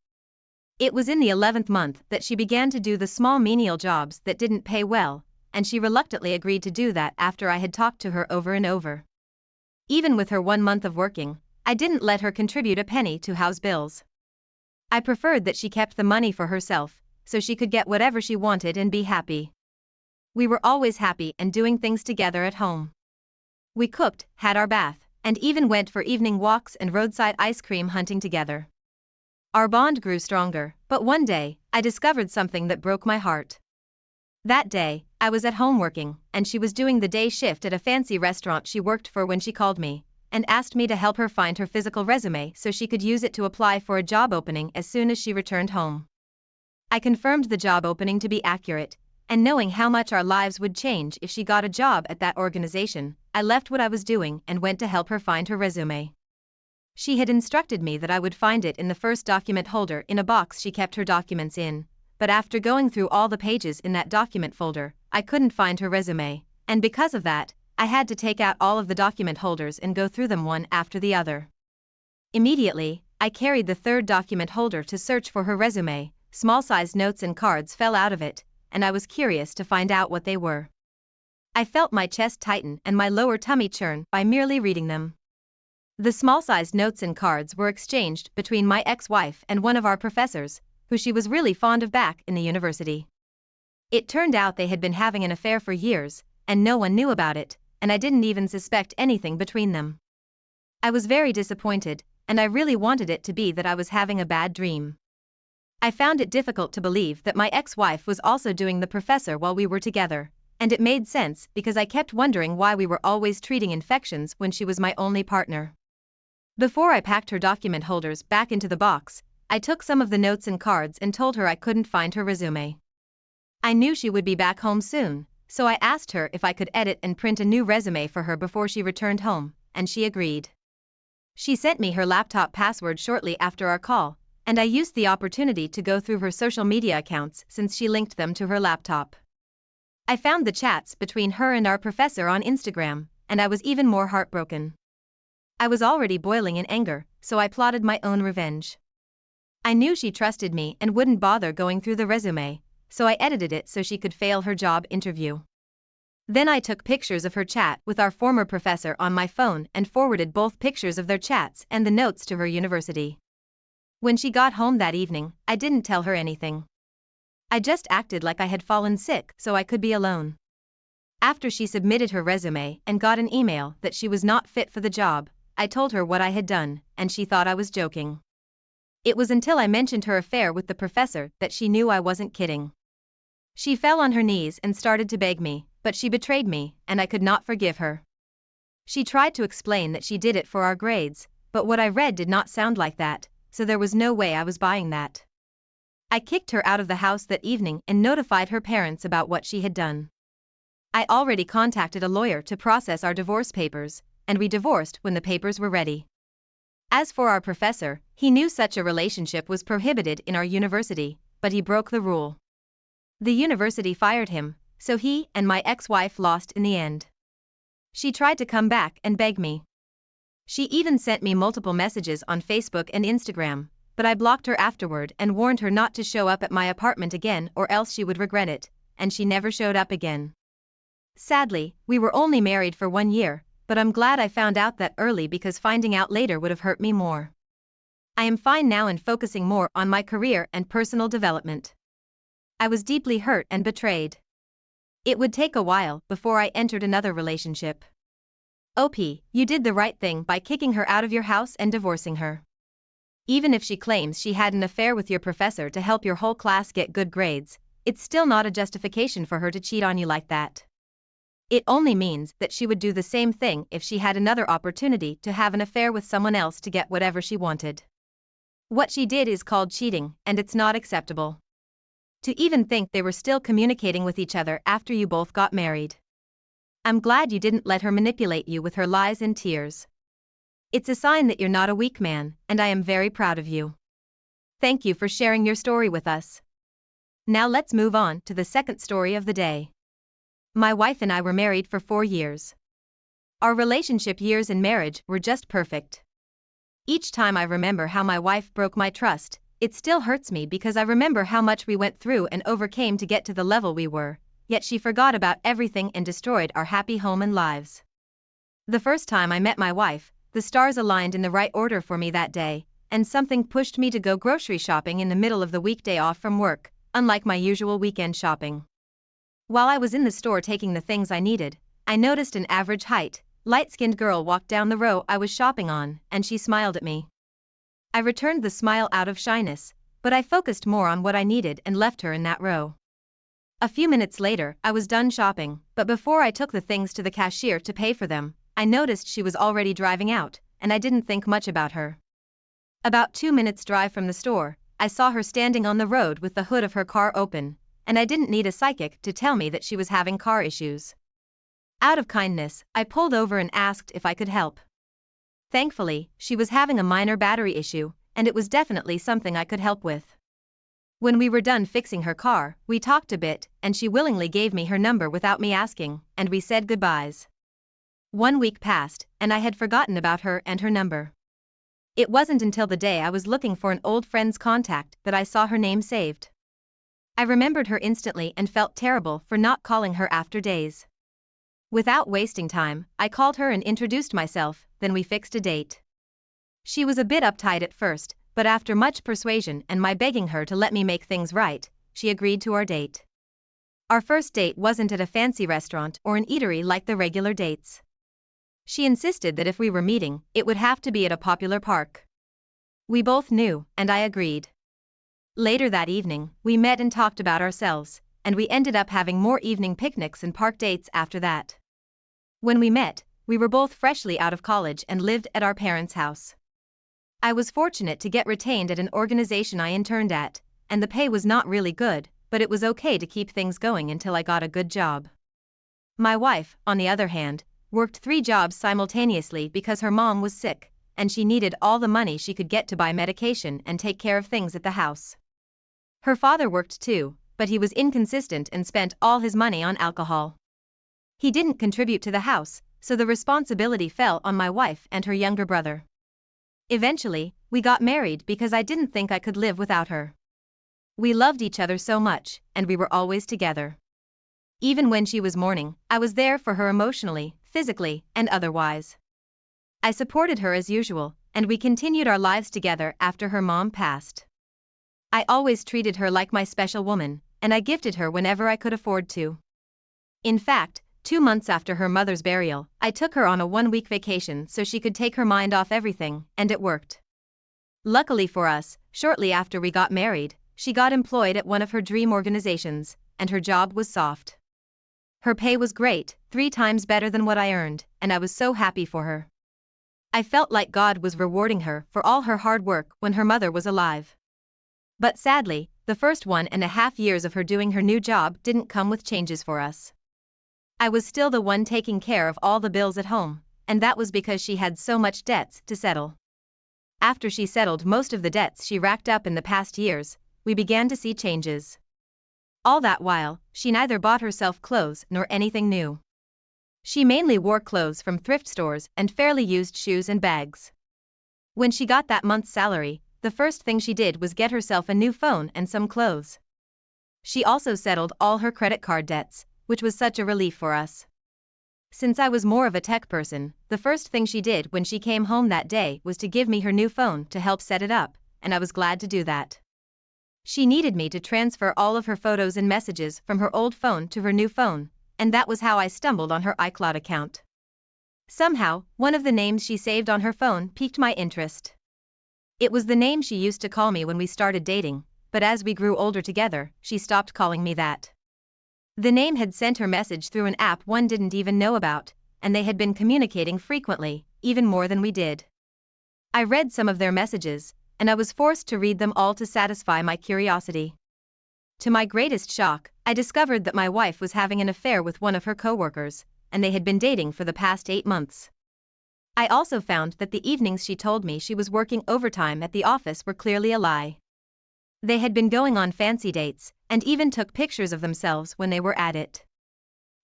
It was in the 11th month that she began to do the small menial jobs that didn't pay well, and she reluctantly agreed to do that after I had talked to her over and over. Even with her 1 month of working, I didn't let her contribute a penny to house bills. I preferred that she kept the money for herself, so she could get whatever she wanted and be happy. We were always happy and doing things together at home. We cooked, had our bath, and even went for evening walks and roadside ice cream hunting together. Our bond grew stronger, but one day, I discovered something that broke my heart. That day, I was at home working, and she was doing the day shift at a fancy restaurant she worked for when she called me and asked me to help her find her physical resume so she could use it to apply for a job opening as soon as she returned home. I confirmed the job opening to be accurate, and knowing how much our lives would change if she got a job at that organization, I left what I was doing and went to help her find her resume. She had instructed me that I would find it in the first document holder in a box she kept her documents in, but after going through all the pages in that document folder, I couldn't find her resume, and because of that, I had to take out all of the document holders and go through them one after the other. Immediately, I carried the third document holder to search for her resume. Small-sized notes and cards fell out of it, and I was curious to find out what they were. I felt my chest tighten and my lower tummy churn by merely reading them. The small-sized notes and cards were exchanged between my ex-wife and one of our professors, who she was really fond of back in the university. It turned out they had been having an affair for years, and no one knew about it, and I didn't even suspect anything between them. I was very disappointed, and I really wanted it to be that I was having a bad dream. I found it difficult to believe that my ex-wife was also doing the professor while we were together, and it made sense because I kept wondering why we were always treating infections when she was my only partner. Before I packed her document holders back into the box, I took some of the notes and cards and told her I couldn't find her resume. I knew she would be back home soon, so I asked her if I could edit and print a new resume for her before she returned home, and she agreed. She sent me her laptop password shortly after our call, and I used the opportunity to go through her social media accounts since she linked them to her laptop. I found the chats between her and our professor on Instagram, and I was even more heartbroken. I was already boiling in anger, so I plotted my own revenge. I knew she trusted me and wouldn't bother going through the resume, so I edited it so she could fail her job interview. Then I took pictures of her chat with our former professor on my phone and forwarded both pictures of their chats and the notes to her university. When she got home that evening, I didn't tell her anything. I just acted like I had fallen sick so I could be alone. After she submitted her resume and got an email that she was not fit for the job, I told her what I had done, and she thought I was joking. It was until I mentioned her affair with the professor that she knew I wasn't kidding. She fell on her knees and started to beg me, but she betrayed me, and I could not forgive her. She tried to explain that she did it for our grades, but what I read did not sound like that, so there was no way I was buying that. I kicked her out of the house that evening and notified her parents about what she had done. I already contacted a lawyer to process our divorce papers, and we divorced when the papers were ready. As for our professor, he knew such a relationship was prohibited in our university, but he broke the rule. The university fired him, so he and my ex-wife lost in the end. She tried to come back and beg me. She even sent me multiple messages on Facebook and Instagram, but I blocked her afterward and warned her not to show up at my apartment again or else she would regret it, and she never showed up again. Sadly, we were only married for 1 year, but I'm glad I found out that early because finding out later would have hurt me more. I am fine now and focusing more on my career and personal development. I was deeply hurt and betrayed. It would take a while before I entered another relationship. OP, you did the right thing by kicking her out of your house and divorcing her. Even if she claims she had an affair with your professor to help your whole class get good grades, it's still not a justification for her to cheat on you like that. It only means that she would do the same thing if she had another opportunity to have an affair with someone else to get whatever she wanted. What she did is called cheating, and it's not acceptable. To even think they were still communicating with each other after you both got married. I'm glad you didn't let her manipulate you with her lies and tears. It's a sign that you're not a weak man, and I am very proud of you. Thank you for sharing your story with us. Now let's move on to the second story of the day. My wife and I were married for 4 years. Our relationship years in marriage were just perfect. Each time I remember how my wife broke my trust, it still hurts me because I remember how much we went through and overcame to get to the level we were, yet she forgot about everything and destroyed our happy home and lives. The first time I met my wife, the stars aligned in the right order for me that day, and something pushed me to go grocery shopping in the middle of the weekday off from work, unlike my usual weekend shopping. While I was in the store taking the things I needed, I noticed an average height, light-skinned girl walk down the row I was shopping on, and she smiled at me. I returned the smile out of shyness, but I focused more on what I needed and left her in that row. A few minutes later, I was done shopping, but before I took the things to the cashier to pay for them, I noticed she was already driving out, and I didn't think much about her. About 2 minutes' drive from the store, I saw her standing on the road with the hood of her car open, and I didn't need a psychic to tell me that she was having car issues. Out of kindness, I pulled over and asked if I could help. Thankfully, she was having a minor battery issue, and it was definitely something I could help with. When we were done fixing her car, we talked a bit, and she willingly gave me her number without me asking, and we said goodbyes. 1 week passed, and I had forgotten about her and her number. It wasn't until the day I was looking for an old friend's contact that I saw her name saved. I remembered her instantly and felt terrible for not calling her after days. Without wasting time, I called her and introduced myself, then we fixed a date. She was a bit uptight at first, but after much persuasion and my begging her to let me make things right, she agreed to our date. Our first date wasn't at a fancy restaurant or an eatery like the regular dates. She insisted that if we were meeting, it would have to be at a popular park. We both knew, and I agreed. Later that evening, we met and talked about ourselves, and we ended up having more evening picnics and park dates after that. When we met, we were both freshly out of college and lived at our parents' house. I was fortunate to get retained at an organization I interned at, and the pay was not really good, but it was okay to keep things going until I got a good job. My wife, on the other hand, worked 3 jobs simultaneously because her mom was sick, and she needed all the money she could get to buy medication and take care of things at the house. Her father worked too, but he was inconsistent and spent all his money on alcohol. He didn't contribute to the house, so the responsibility fell on my wife and her younger brother. Eventually, we got married because I didn't think I could live without her. We loved each other so much, and we were always together. Even when she was mourning, I was there for her emotionally, physically, and otherwise. I supported her as usual, and we continued our lives together after her mom passed. I always treated her like my special woman, and I gifted her whenever I could afford to. In fact, 2 months after her mother's burial, I took her on a 1-week vacation so she could take her mind off everything, and it worked. Luckily for us, shortly after we got married, she got employed at one of her dream organizations, and her job was soft. Her pay was great, 3 times better than what I earned, and I was so happy for her. I felt like God was rewarding her for all her hard work when her mother was alive. But sadly, the first 1.5 years of her doing her new job didn't come with changes for us. I was still the one taking care of all the bills at home, and that was because she had so much debts to settle. After she settled most of the debts she racked up in the past years, we began to see changes. All that while, she neither bought herself clothes nor anything new. She mainly wore clothes from thrift stores and fairly used shoes and bags. When she got that month's salary, the first thing she did was get herself a new phone and some clothes. She also settled all her credit card debts, which was such a relief for us. Since I was more of a tech person, the first thing she did when she came home that day was to give me her new phone to help set it up, and I was glad to do that. She needed me to transfer all of her photos and messages from her old phone to her new phone, and that was how I stumbled on her iCloud account. Somehow, one of the names she saved on her phone piqued my interest. It was the name she used to call me when we started dating, but as we grew older together, she stopped calling me that. The name had sent her message through an app one didn't even know about, and they had been communicating frequently, even more than we did. I read some of their messages, and I was forced to read them all to satisfy my curiosity. To my greatest shock, I discovered that my wife was having an affair with one of her coworkers, and they had been dating for the past 8 months. I also found that the evenings she told me she was working overtime at the office were clearly a lie. They had been going on fancy dates, and even took pictures of themselves when they were at it.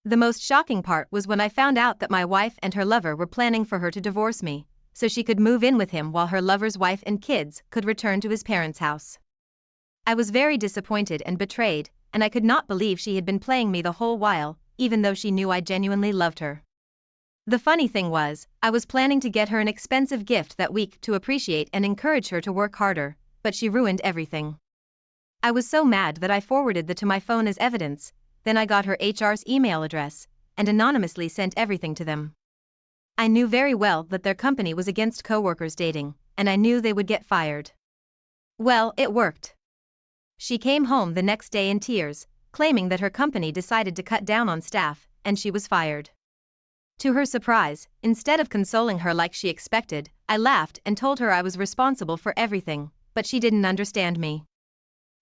The most shocking part was when I found out that my wife and her lover were planning for her to divorce me, so she could move in with him while her lover's wife and kids could return to his parents' house. I was very disappointed and betrayed, and I could not believe she had been playing me the whole while, even though she knew I genuinely loved her. The funny thing was, I was planning to get her an expensive gift that week to appreciate and encourage her to work harder, but she ruined everything. I was so mad that I forwarded the to my phone as evidence, then I got her HR's email address, and anonymously sent everything to them. I knew very well that their company was against coworkers dating, and I knew they would get fired. Well, it worked. She came home the next day in tears, claiming that her company decided to cut down on staff, and she was fired. To her surprise, instead of consoling her like she expected, I laughed and told her I was responsible for everything, but she didn't understand me.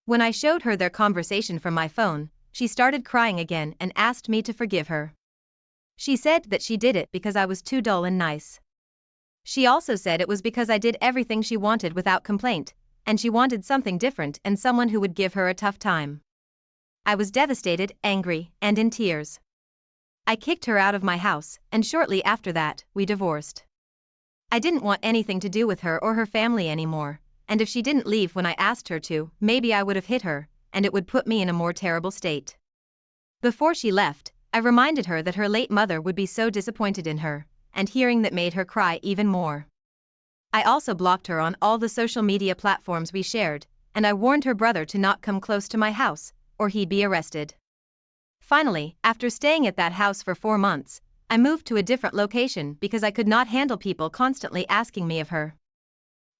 When I showed her their conversation from my phone, she started crying again and asked me to forgive her. She said that she did it because I was too dull and nice. She also said it was because I did everything she wanted without complaint, and she wanted something different and someone who would give her a tough time. I was devastated, angry, and in tears. I kicked her out of my house, and shortly after that, we divorced. I didn't want anything to do with her or her family anymore, and if she didn't leave when I asked her to, maybe I would have hit her, and it would put me in a more terrible state. Before she left, I reminded her that her late mother would be so disappointed in her, and hearing that made her cry even more. I also blocked her on all the social media platforms we shared, and I warned her brother to not come close to my house, or he'd be arrested. Finally, after staying at that house for 4 months, I moved to a different location because I could not handle people constantly asking me of her.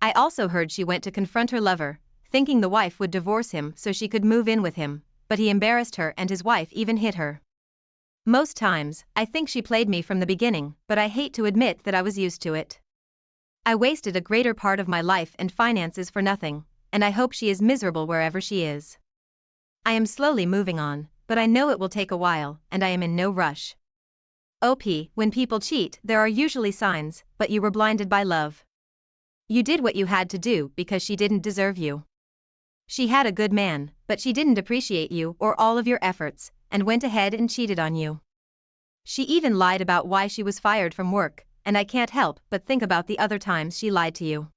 I also heard she went to confront her lover, thinking the wife would divorce him so she could move in with him, but he embarrassed her and his wife even hit her. Most times, I think she played me from the beginning, but I hate to admit that I was used to it. I wasted a greater part of my life and finances for nothing, and I hope she is miserable wherever she is. I am slowly moving on, but I know it will take a while, and I am in no rush. OP, when people cheat, there are usually signs, but you were blinded by love. You did what you had to do because she didn't deserve you. She had a good man, but she didn't appreciate you or all of your efforts, and went ahead and cheated on you. She even lied about why she was fired from work, and I can't help but think about the other times she lied to you.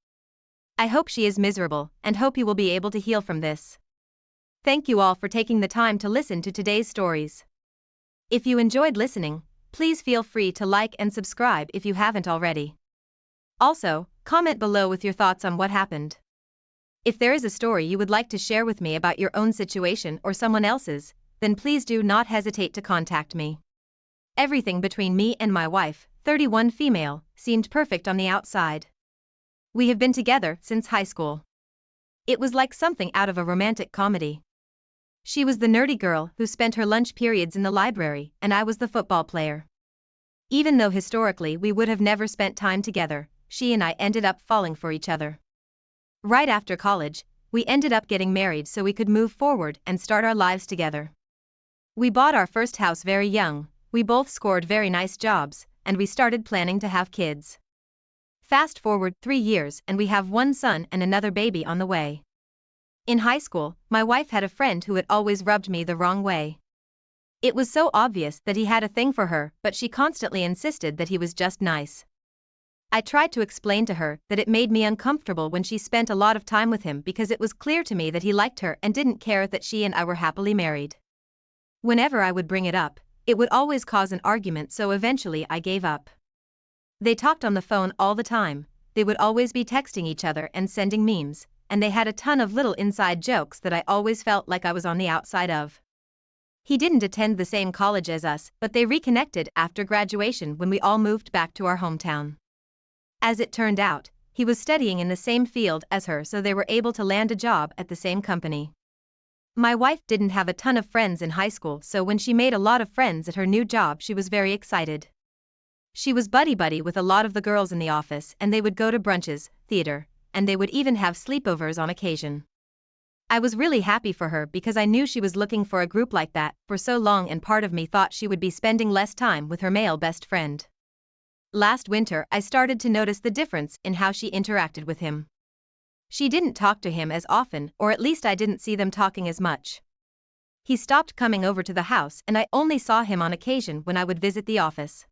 I hope she is miserable, and hope you will be able to heal from this. Thank you all for taking the time to listen to today's stories. If you enjoyed listening, please feel free to like and subscribe if you haven't already. Also, comment below with your thoughts on what happened. If there is a story you would like to share with me about your own situation or someone else's, then please do not hesitate to contact me. Everything between me and my wife, 31 female, seemed perfect on the outside. We have been together since high school. It was like something out of a romantic comedy. She was the nerdy girl who spent her lunch periods in the library, and I was the football player. Even though historically we would have never spent time together, she and I ended up falling for each other. Right after college, we ended up getting married so we could move forward and start our lives together. We bought our first house very young, we both scored very nice jobs, and we started planning to have kids. Fast forward 3 years and we have 1 son and another baby on the way. In high school, my wife had a friend who had always rubbed me the wrong way. It was so obvious that he had a thing for her, but she constantly insisted that he was just nice. I tried to explain to her that it made me uncomfortable when she spent a lot of time with him because it was clear to me that he liked her and didn't care that she and I were happily married. Whenever I would bring it up, it would always cause an argument, so eventually I gave up. They talked on the phone all the time, they would always be texting each other and sending memes, and they had a ton of little inside jokes that I always felt like I was on the outside of. He didn't attend the same college as us, but they reconnected after graduation when we all moved back to our hometown. As it turned out, he was studying in the same field as her, so they were able to land a job at the same company. My wife didn't have a ton of friends in high school, so when she made a lot of friends at her new job, she was very excited. She was buddy-buddy with a lot of the girls in the office, and they would go to brunches, theater, and they would even have sleepovers on occasion. I was really happy for her because I knew she was looking for a group like that for so long, and part of me thought she would be spending less time with her male best friend. Last winter, I started to notice the difference in how she interacted with him. She didn't talk to him as often, or at least I didn't see them talking as much. He stopped coming over to the house, and I only saw him on occasion when I would visit the office.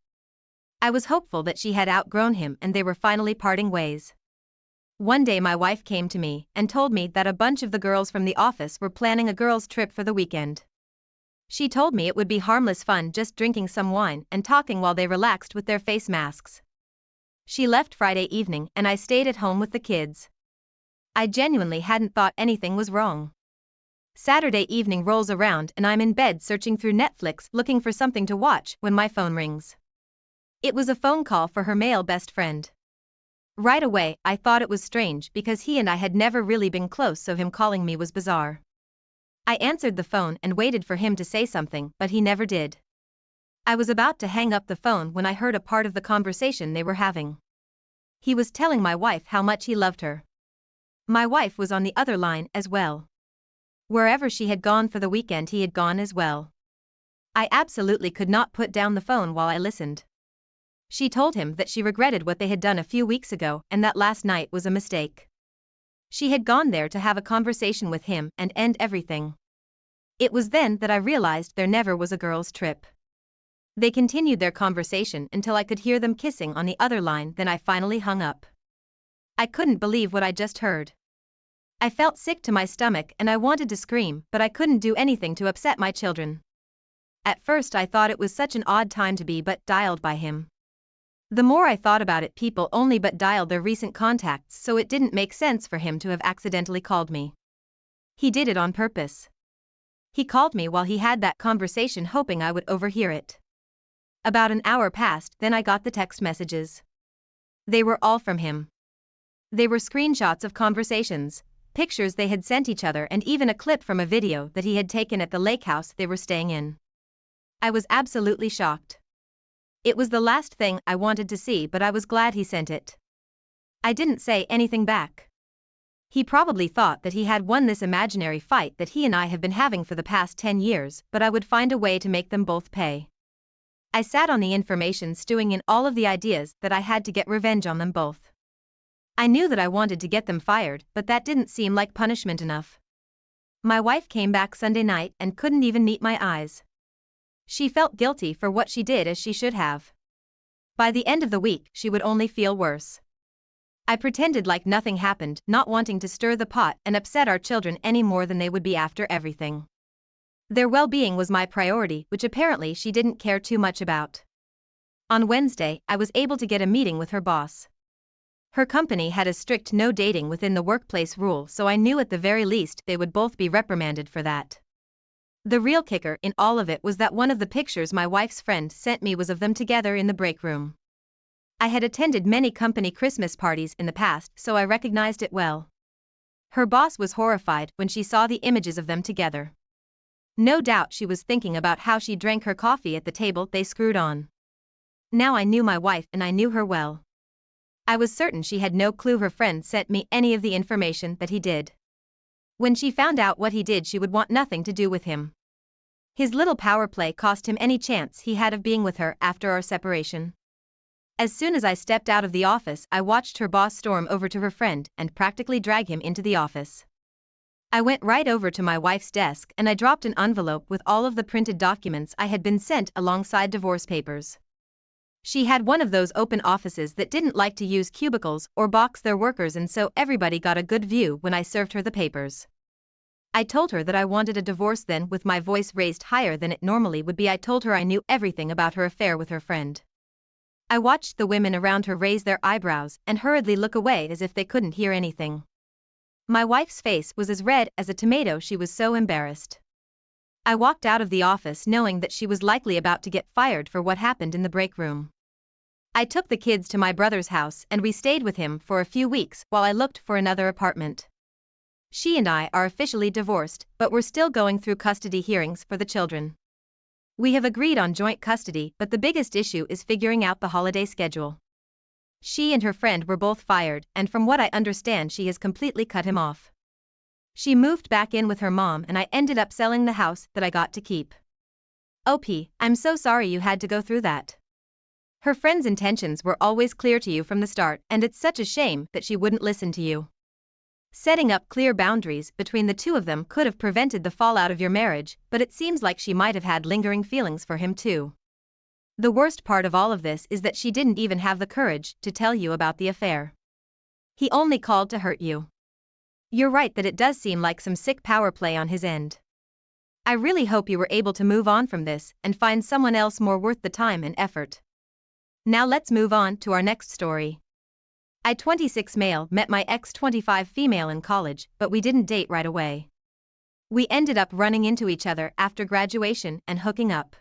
I was hopeful that she had outgrown him and they were finally parting ways. One day my wife came to me and told me that a bunch of the girls from the office were planning a girls' trip for the weekend. She told me it would be harmless fun just drinking some wine and talking while they relaxed with their face masks. She left Friday evening and I stayed at home with the kids. I genuinely hadn't thought anything was wrong. Saturday evening rolls around and I'm in bed searching through Netflix looking for something to watch when my phone rings. It was a phone call for her male best friend. Right away, I thought it was strange because he and I had never really been close, so him calling me was bizarre. I answered the phone and waited for him to say something, but he never did. I was about to hang up the phone when I heard a part of the conversation they were having. He was telling my wife how much he loved her. My wife was on the other line as well. Wherever she had gone for the weekend, he had gone as well. I absolutely could not put down the phone while I listened. She told him that she regretted what they had done a few weeks ago and that last night was a mistake. She had gone there to have a conversation with him and end everything. It was then that I realized there never was a girls' trip. They continued their conversation until I could hear them kissing on the other line, then I finally hung up. I couldn't believe what I just heard. I felt sick to my stomach and I wanted to scream, but I couldn't do anything to upset my children. At first I thought it was such an odd time to be but dialed by him. The more I thought about it, people only but dialed their recent contacts, so it didn't make sense for him to have accidentally called me. He did it on purpose. He called me while he had that conversation hoping I would overhear it. About an hour passed, then I got the text messages. They were all from him. They were screenshots of conversations, pictures they had sent each other, and even a clip from a video that he had taken at the lake house they were staying in. I was absolutely shocked. It was the last thing I wanted to see, but I was glad he sent it. I didn't say anything back. He probably thought that he had won this imaginary fight that he and I have been having for the past 10 years, but I would find a way to make them both pay. I sat on the information, stewing in all of the ideas that I had to get revenge on them both. I knew that I wanted to get them fired, but that didn't seem like punishment enough. My wife came back Sunday night and couldn't even meet my eyes. She felt guilty for what she did, as she should have. By the end of the week, she would only feel worse. I pretended like nothing happened, not wanting to stir the pot and upset our children any more than they would be after everything. Their well-being was my priority, which apparently she didn't care too much about. On Wednesday, I was able to get a meeting with her boss. Her company had a strict no dating within the workplace rule, so I knew at the very least they would both be reprimanded for that. The real kicker in all of it was that one of the pictures my wife's friend sent me was of them together in the break room. I had attended many company Christmas parties in the past, so I recognized it well. Her boss was horrified when she saw the images of them together. No doubt she was thinking about how she drank her coffee at the table they screwed on. Now I knew my wife and I knew her well. I was certain she had no clue her friend sent me any of the information that he did. When she found out what he did, she would want nothing to do with him. His little power play cost him any chance he had of being with her after our separation. As soon as I stepped out of the office, I watched her boss storm over to her friend and practically drag him into the office. I went right over to my wife's desk and I dropped an envelope with all of the printed documents I had been sent alongside divorce papers. She had one of those open offices that didn't like to use cubicles or box their workers, and so everybody got a good view when I served her the papers. I told her that I wanted a divorce, then, with my voice raised higher than it normally would be, I told her I knew everything about her affair with her friend. I watched the women around her raise their eyebrows and hurriedly look away as if they couldn't hear anything. My wife's face was as red as a tomato, she was so embarrassed. I walked out of the office knowing that she was likely about to get fired for what happened in the break room. I took the kids to my brother's house and we stayed with him for a few weeks while I looked for another apartment. She and I are officially divorced, but we're still going through custody hearings for the children. We have agreed on joint custody, but the biggest issue is figuring out the holiday schedule. She and her friend were both fired, and from what I understand, she has completely cut him off. She moved back in with her mom and I ended up selling the house that I got to keep. OP, I'm so sorry you had to go through that. Her friend's intentions were always clear to you from the start, and it's such a shame that she wouldn't listen to you. Setting up clear boundaries between the two of them could have prevented the fallout of your marriage, but it seems like she might have had lingering feelings for him too. The worst part of all of this is that she didn't even have the courage to tell you about the affair. He only called to hurt you. You're right that it does seem like some sick power play on his end. I really hope you were able to move on from this and find someone else more worth the time and effort. Now let's move on to our next story. I 26 male met my ex 25 female in college, but we didn't date right away. We ended up running into each other after graduation and hooking up.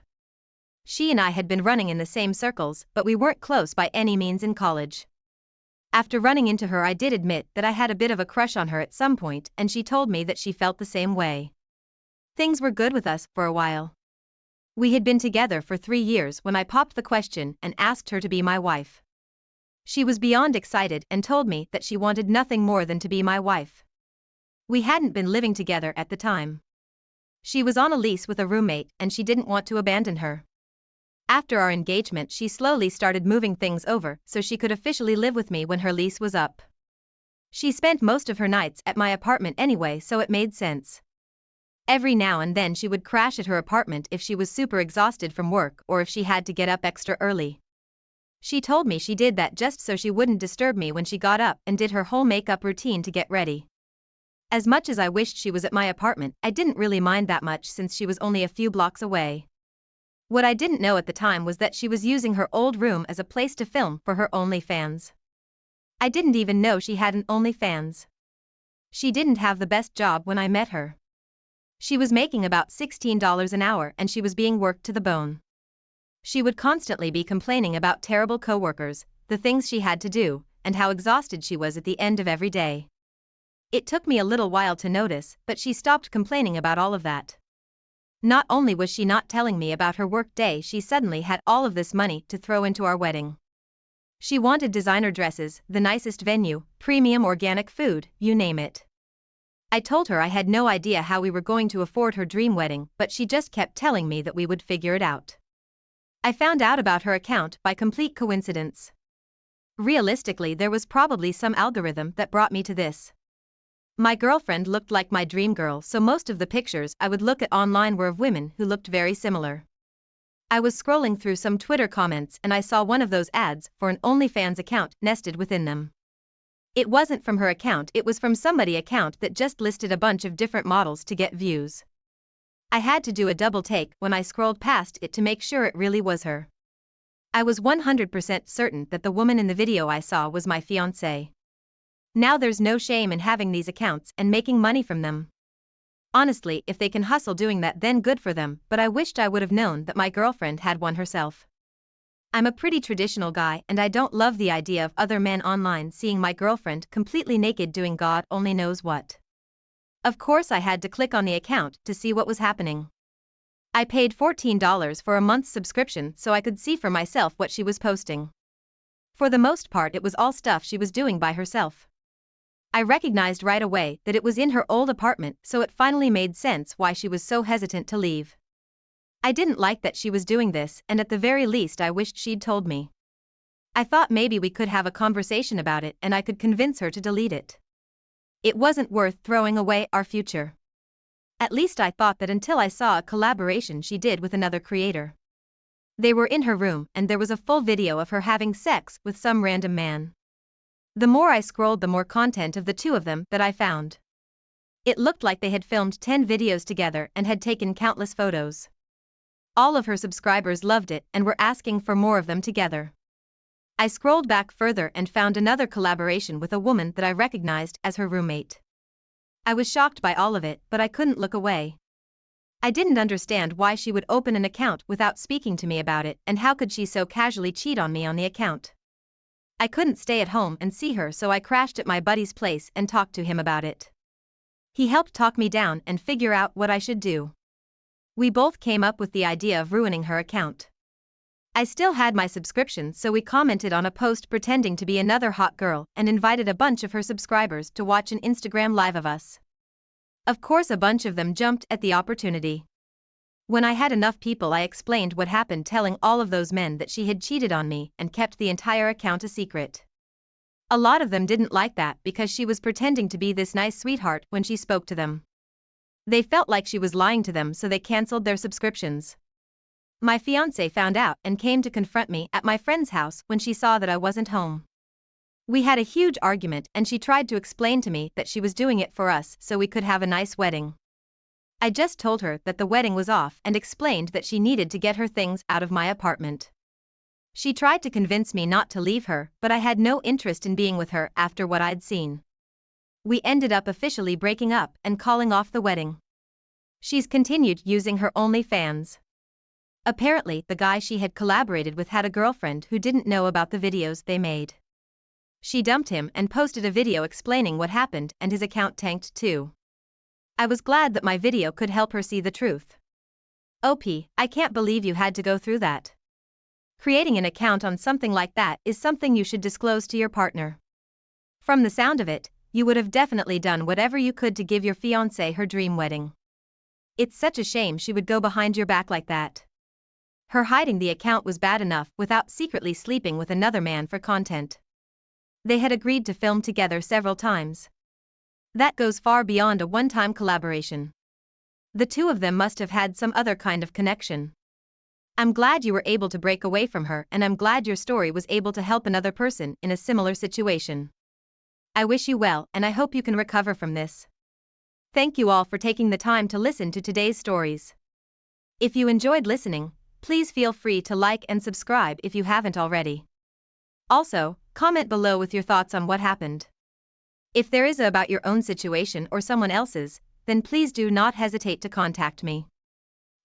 She and I had been running in the same circles, but we weren't close by any means in college. After running into her, I did admit that I had a bit of a crush on her at some point, and she told me that she felt the same way. Things were good with us for a while. We had been together for 3 years when I popped the question and asked her to be my wife. She was beyond excited and told me that she wanted nothing more than to be my wife. We hadn't been living together at the time. She was on a lease with a roommate and she didn't want to abandon her. After our engagement, she slowly started moving things over so she could officially live with me when her lease was up. She spent most of her nights at my apartment anyway, so it made sense. Every now and then she would crash at her apartment if she was super exhausted from work or if she had to get up extra early. She told me she did that just so she wouldn't disturb me when she got up and did her whole makeup routine to get ready. As much as I wished she was at my apartment, I didn't really mind that much since she was only a few blocks away. What I didn't know at the time was that she was using her old room as a place to film for her OnlyFans. I didn't even know she had an OnlyFans. She didn't have the best job when I met her. She was making about $16 an hour and she was being worked to the bone. She would constantly be complaining about terrible coworkers, the things she had to do, and how exhausted she was at the end of every day. It took me a little while to notice, but she stopped complaining about all of that. Not only was she not telling me about her work day, she suddenly had all of this money to throw into our wedding. She wanted designer dresses, the nicest venue, premium organic food, you name it. I told her I had no idea how we were going to afford her dream wedding, but she just kept telling me that we would figure it out. I found out about her account by complete coincidence. Realistically, there was probably some algorithm that brought me to this. My girlfriend looked like my dream girl, so most of the pictures I would look at online were of women who looked very similar. I was scrolling through some Twitter comments and I saw one of those ads for an OnlyFans account nested within them. It wasn't from her account, it was from somebody's account that just listed a bunch of different models to get views. I had to do a double take when I scrolled past it to make sure it really was her. I was 100% certain that the woman in the video I saw was my fiancé. Now there's no shame in having these accounts and making money from them. Honestly, if they can hustle doing that, then good for them, but I wished I would have known that my girlfriend had one herself. I'm a pretty traditional guy and I don't love the idea of other men online seeing my girlfriend completely naked doing God only knows what. Of course I had to click on the account to see what was happening. I paid $14 for a month's subscription so I could see for myself what she was posting. For the most part it was all stuff she was doing by herself. I recognized right away that it was in her old apartment, so it finally made sense why she was so hesitant to leave. I didn't like that she was doing this, and at the very least I wished she'd told me. I thought maybe we could have a conversation about it and I could convince her to delete it. It wasn't worth throwing away our future. At least I thought that until I saw a collaboration she did with another creator. They were in her room and there was a full video of her having sex with some random man. The more I scrolled, the more content of the two of them that I found. It looked like they had filmed 10 videos together and had taken countless photos. All of her subscribers loved it and were asking for more of them together. I scrolled back further and found another collaboration with a woman that I recognized as her roommate. I was shocked by all of it, but I couldn't look away. I didn't understand why she would open an account without speaking to me about it, and how could she so casually cheat on me on the account. I couldn't stay at home and see her, so I crashed at my buddy's place and talked to him about it. He helped talk me down and figure out what I should do. We both came up with the idea of ruining her account. I still had my subscription, so we commented on a post pretending to be another hot girl and invited a bunch of her subscribers to watch an Instagram live of us. Of course, a bunch of them jumped at the opportunity. When I had enough people, I explained what happened, telling all of those men that she had cheated on me and kept the entire account a secret. A lot of them didn't like that because she was pretending to be this nice sweetheart when she spoke to them. They felt like she was lying to them, so they canceled their subscriptions. My fiancé found out and came to confront me at my friend's house when she saw that I wasn't home. We had a huge argument and she tried to explain to me that she was doing it for us so we could have a nice wedding. I just told her that the wedding was off and explained that she needed to get her things out of my apartment. She tried to convince me not to leave her, but I had no interest in being with her after what I'd seen. We ended up officially breaking up and calling off the wedding. She's continued using her OnlyFans. Apparently, the guy she had collaborated with had a girlfriend who didn't know about the videos they made. She dumped him and posted a video explaining what happened, and his account tanked too. I was glad that my video could help her see the truth. OP, I can't believe you had to go through that. Creating an account on something like that is something you should disclose to your partner. From the sound of it, you would have definitely done whatever you could to give your fiancé her dream wedding. It's such a shame she would go behind your back like that. Her hiding the account was bad enough without secretly sleeping with another man for content. They had agreed to film together several times. That goes far beyond a one-time collaboration. The two of them must have had some other kind of connection. I'm glad you were able to break away from her, and I'm glad your story was able to help another person in a similar situation. I wish you well, and I hope you can recover from this. Thank you all for taking the time to listen to today's stories. If you enjoyed listening, please feel free to like and subscribe if you haven't already. Also, comment below with your thoughts on what happened. If there is about your own situation or someone else's, then please do not hesitate to contact me.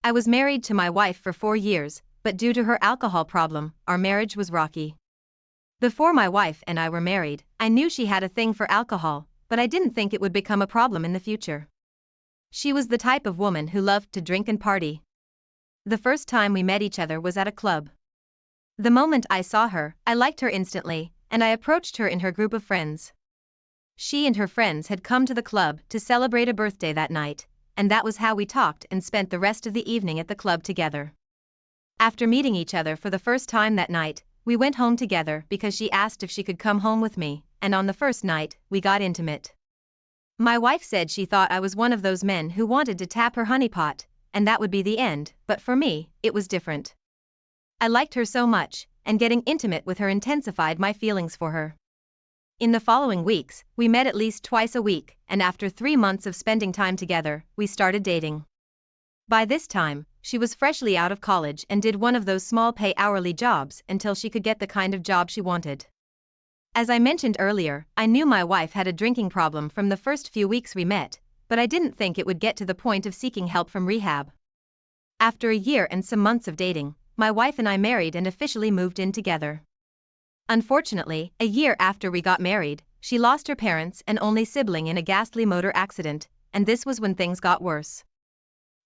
I was married to my wife for 4 years, but due to her alcohol problem, our marriage was rocky. Before my wife and I were married, I knew she had a thing for alcohol, but I didn't think it would become a problem in the future. She was the type of woman who loved to drink and party. The first time we met each other was at a club. The moment I saw her, I liked her instantly, and I approached her in her group of friends. She and her friends had come to the club to celebrate a birthday that night, and that was how we talked and spent the rest of the evening at the club together. After meeting each other for the first time that night, we went home together because she asked if she could come home with me, and on the first night, we got intimate. My wife said she thought I was one of those men who wanted to tap her honeypot, and that would be the end, but for me, it was different. I liked her so much, and getting intimate with her intensified my feelings for her. In the following weeks, we met at least twice a week, and after 3 months of spending time together, we started dating. By this time, she was freshly out of college and did one of those small-pay hourly jobs until she could get the kind of job she wanted. As I mentioned earlier, I knew my wife had a drinking problem from the first few weeks we met, but I didn't think it would get to the point of seeking help from rehab. After a year and some months of dating, my wife and I married and officially moved in together. Unfortunately, a year after we got married, she lost her parents and only sibling in a ghastly motor accident, and this was when things got worse.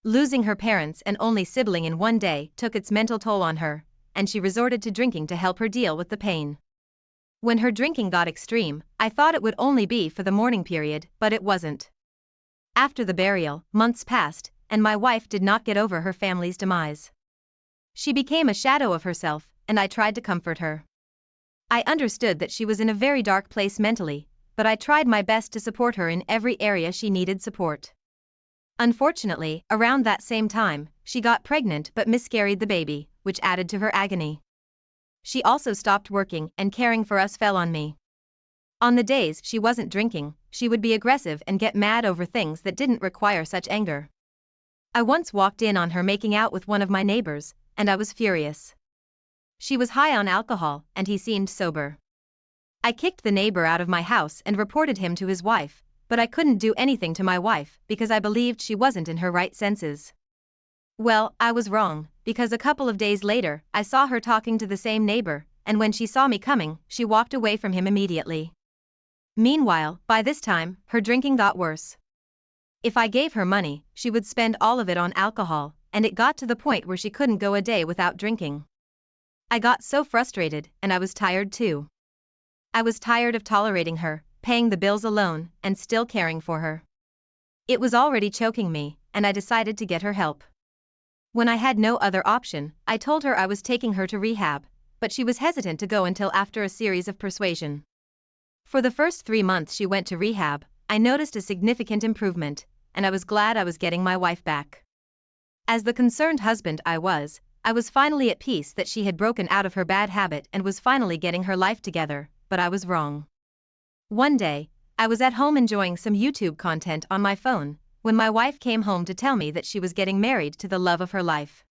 Losing her parents and only sibling in one day took its mental toll on her, and she resorted to drinking to help her deal with the pain. When her drinking got extreme, I thought it would only be for the mourning period, but it wasn't. After the burial, months passed, and my wife did not get over her family's demise. She became a shadow of herself, and I tried to comfort her. I understood that she was in a very dark place mentally, but I tried my best to support her in every area she needed support. Unfortunately, around that same time, she got pregnant but miscarried the baby, which added to her agony. She also stopped working, and caring for us fell on me. On the days she wasn't drinking, she would be aggressive and get mad over things that didn't require such anger. I once walked in on her making out with one of my neighbors, and I was furious. She was high on alcohol, and he seemed sober. I kicked the neighbor out of my house and reported him to his wife, but I couldn't do anything to my wife because I believed she wasn't in her right senses. Well, I was wrong, because a couple of days later, I saw her talking to the same neighbor, and when she saw me coming, she walked away from him immediately. Meanwhile, by this time, her drinking got worse. If I gave her money, she would spend all of it on alcohol, and it got to the point where she couldn't go a day without drinking. I got so frustrated, and I was tired too. I was tired of tolerating her, paying the bills alone, and still caring for her. It was already choking me, and I decided to get her help. When I had no other option, I told her I was taking her to rehab, but she was hesitant to go until after a series of persuasion. For the first 3 months she went to rehab, I noticed a significant improvement, and I was glad I was getting my wife back. As the concerned husband I was finally at peace that she had broken out of her bad habit and was finally getting her life together, but I was wrong. One day, I was at home enjoying some YouTube content on my phone, when my wife came home to tell me that she was getting married to the love of her life.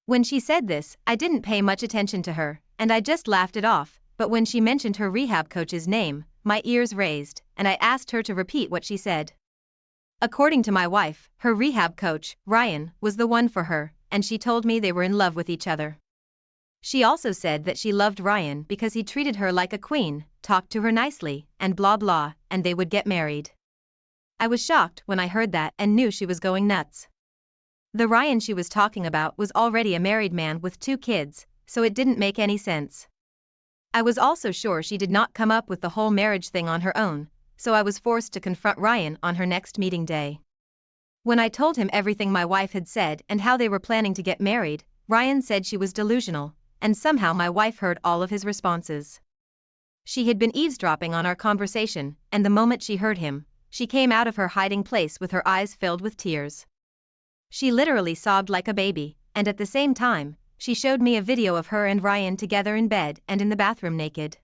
When she said this, I didn't pay much attention to her, and I just laughed it off, but when she mentioned her rehab coach's name, my ears raised, and I asked her to repeat what she said. According to my wife, her rehab coach, Ryan, was the one for her, and she told me they were in love with each other. She also said that she loved Ryan because he treated her like a queen, talked to her nicely, and blah blah, and they would get married. I was shocked when I heard that and knew she was going nuts. The Ryan she was talking about was already a married man with 2 kids, so it didn't make any sense. I was also sure she did not come up with the whole marriage thing on her own, so I was forced to confront Ryan on her next meeting day. When I told him everything my wife had said and how they were planning to get married, Ryan said she was delusional, and somehow my wife heard all of his responses. She had been eavesdropping on our conversation, and the moment she heard him, she came out of her hiding place with her eyes filled with tears. She literally sobbed like a baby, and at the same time, she showed me a video of her and Ryan together in bed and in the bathroom naked.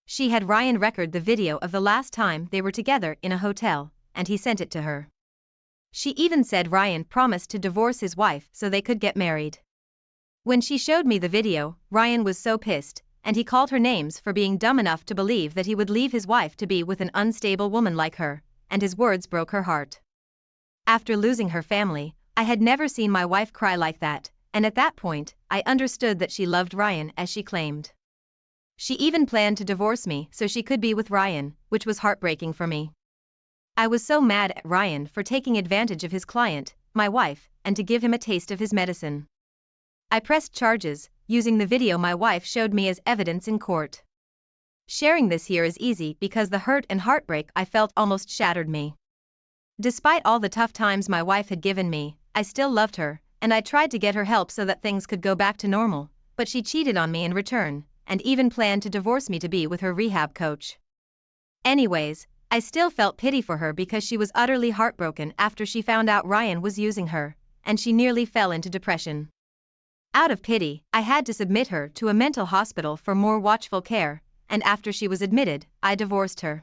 She had Ryan record the video of the last time they were together in a hotel, and he sent it to her. She even said Ryan promised to divorce his wife so they could get married. When she showed me the video, Ryan was so pissed, and he called her names for being dumb enough to believe that he would leave his wife to be with an unstable woman like her, and his words broke her heart. After losing her family, I had never seen my wife cry like that, and at that point, I understood that she loved Ryan as she claimed. She even planned to divorce me so she could be with Ryan, which was heartbreaking for me. I was so mad at Ryan for taking advantage of his client, my wife, and to give him a taste of his medicine. I pressed charges, using the video my wife showed me as evidence in court. Sharing this here is easy because the hurt and heartbreak I felt almost shattered me. Despite all the tough times my wife had given me, I still loved her, and I tried to get her help so that things could go back to normal, but she cheated on me in return, and even planned to divorce me to be with her rehab coach. Anyways, I still felt pity for her because she was utterly heartbroken after she found out Ryan was using her, and she nearly fell into depression. Out of pity, I had to submit her to a mental hospital for more watchful care, and after she was admitted, I divorced her.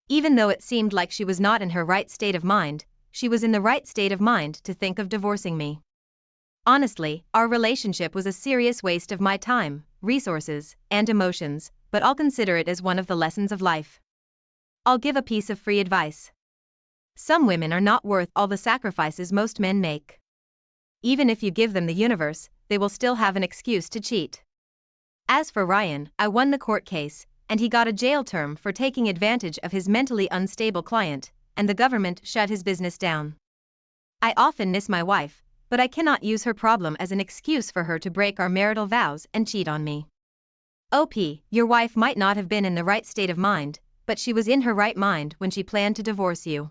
Even though it seemed like she was not in her right state of mind, she was in the right state of mind to think of divorcing me. Honestly, our relationship was a serious waste of my time, resources, and emotions, but I'll consider it as one of the lessons of life. I'll give a piece of free advice. Some women are not worth all the sacrifices most men make. Even if you give them the universe, they will still have an excuse to cheat. As for Ryan, I won the court case, and he got a jail term for taking advantage of his mentally unstable client, and the government shut his business down. I often miss my wife, but I cannot use her problem as an excuse for her to break our marital vows and cheat on me. OP, your wife might not have been in the right state of mind, but she was in her right mind when she planned to divorce you.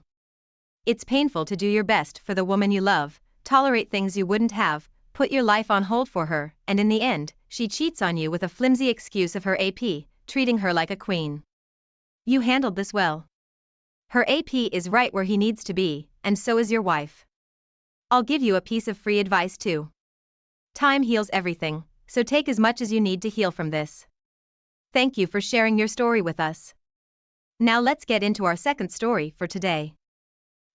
It's painful to do your best for the woman you love, tolerate things you wouldn't have, put your life on hold for her, and in the end, she cheats on you with a flimsy excuse of her AP, treating her like a queen. You handled this well. Her AP is right where he needs to be, and so is your wife. I'll give you a piece of free advice too. Time heals everything, so take as much as you need to heal from this. Thank you for sharing your story with us. Now let's get into our second story for today.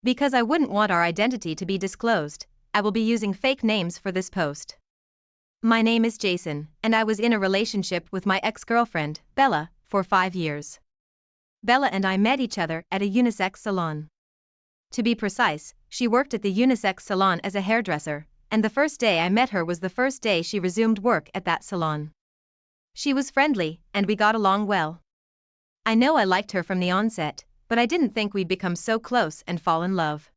Because I wouldn't want our identity to be disclosed, I will be using fake names for this post. My name is Jason, and I was in a relationship with my ex-girlfriend, Bella, for 5 years. Bella and I met each other at a unisex salon. To be precise, she worked at the unisex salon as a hairdresser, and the first day I met her was the first day she resumed work at that salon. She was friendly, and we got along well. I know I liked her from the onset, but I didn't think we'd become so close and fall in love.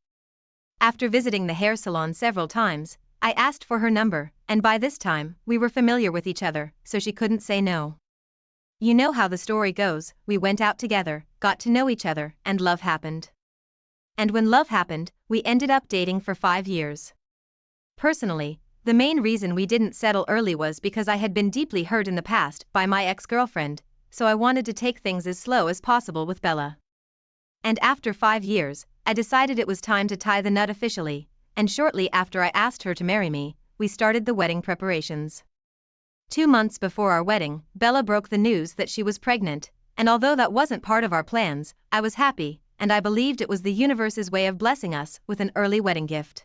After visiting the hair salon several times, I asked for her number, and by this time, we were familiar with each other, so she couldn't say no. You know how the story goes, we went out together, got to know each other, and love happened. And when love happened, we ended up dating for 5 years. Personally, the main reason we didn't settle early was because I had been deeply hurt in the past by my ex-girlfriend, so I wanted to take things as slow as possible with Bella. And after 5 years, I decided it was time to tie the knot officially, and shortly after I asked her to marry me, we started the wedding preparations. 2 months before our wedding, Bella broke the news that she was pregnant, and although that wasn't part of our plans, I was happy, and I believed it was the universe's way of blessing us with an early wedding gift.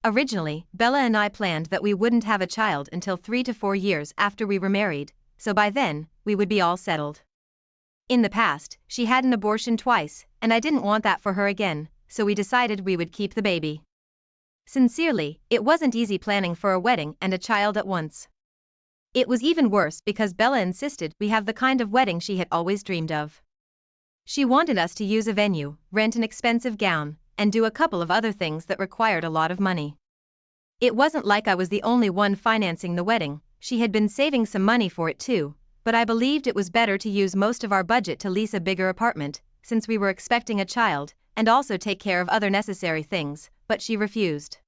Originally, Bella and I planned that we wouldn't have a child until 3 to 4 years after we were married, so by then, we would be all settled. In the past, she had an abortion twice, and I didn't want that for her again, so we decided we would keep the baby. Sincerely, it wasn't easy planning for a wedding and a child at once. It was even worse because Bella insisted we have the kind of wedding she had always dreamed of. She wanted us to use a venue, rent an expensive gown, and do a couple of other things that required a lot of money. It wasn't like I was the only one financing the wedding, she had been saving some money for it too, but I believed it was better to use most of our budget to lease a bigger apartment, since we were expecting a child, and also take care of other necessary things, but she refused.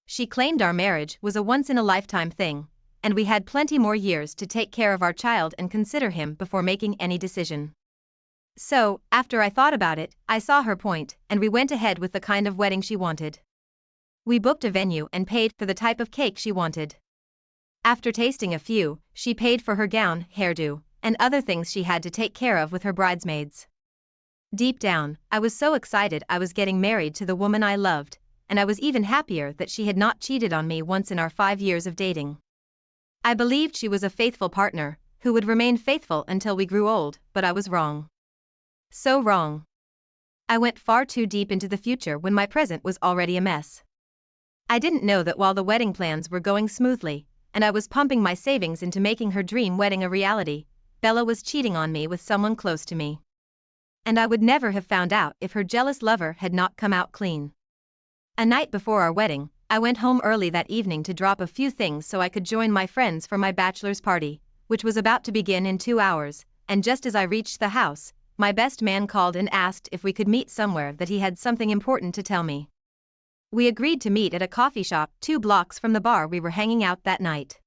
She claimed our marriage was a once-in-a-lifetime thing, and we had plenty more years to take care of our child and consider him before making any decision. So, after I thought about it, I saw her point, and we went ahead with the kind of wedding she wanted. We booked a venue and paid for the type of cake she wanted. After tasting a few, she paid for her gown, hairdo, and other things she had to take care of with her bridesmaids. Deep down, I was so excited I was getting married to the woman I loved, and I was even happier that she had not cheated on me once in our 5 years of dating. I believed she was a faithful partner, who would remain faithful until we grew old, but I was wrong. So wrong. I went far too deep into the future when my present was already a mess. I didn't know that while the wedding plans were going smoothly, and I was pumping my savings into making her dream wedding a reality, Bella was cheating on me with someone close to me. And I would never have found out if her jealous lover had not come out clean. A night before our wedding, I went home early that evening to drop a few things so I could join my friends for my bachelor's party, which was about to begin in 2 hours, and just as I reached the house, my best man called and asked if we could meet somewhere that he had something important to tell me. We agreed to meet at a coffee shop 2 blocks from the bar we were hanging out that night.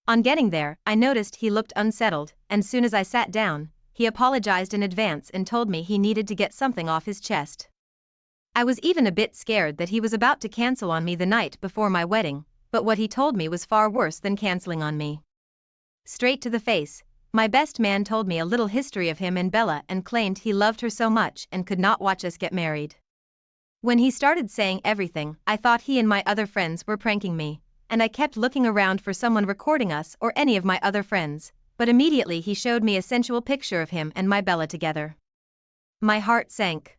On getting there, I noticed he looked unsettled, and soon as I sat down, he apologized in advance and told me he needed to get something off his chest. I was even a bit scared that he was about to cancel on me the night before my wedding, but what he told me was far worse than canceling on me. Straight to the face, my best man told me a little history of him and Bella and claimed he loved her so much and could not watch us get married. When he started saying everything, I thought he and my other friends were pranking me, and I kept looking around for someone recording us or any of my other friends, but immediately he showed me a sensual picture of him and my Bella together. My heart sank.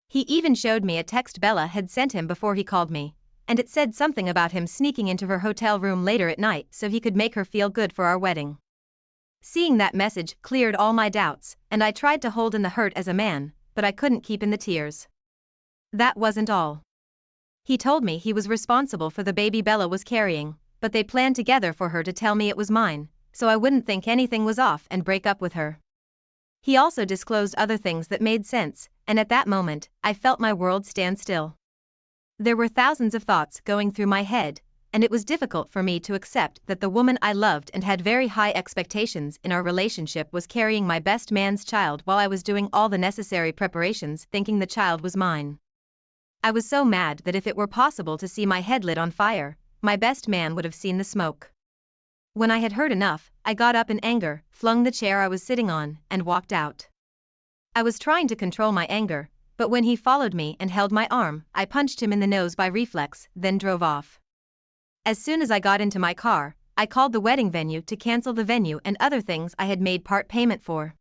He even showed me a text Bella had sent him before he called me, and it said something about him sneaking into her hotel room later at night so he could make her feel good for our wedding. Seeing that message cleared all my doubts, and I tried to hold in the hurt as a man, but I couldn't keep in the tears. That wasn't all. He told me he was responsible for the baby Bella was carrying, but they planned together for her to tell me it was mine, so I wouldn't think anything was off and break up with her. He also disclosed other things that made sense, and at that moment, I felt my world stand still. There were thousands of thoughts going through my head, and it was difficult for me to accept that the woman I loved and had very high expectations in our relationship was carrying my best man's child while I was doing all the necessary preparations thinking the child was mine. I was so mad that if it were possible to see my head lit on fire, my best man would have seen the smoke. When I had heard enough, I got up in anger, flung the chair I was sitting on, and walked out. I was trying to control my anger, but when he followed me and held my arm, I punched him in the nose by reflex, then drove off. As soon as I got into my car, I called the wedding venue to cancel the venue and other things I had made part payment for.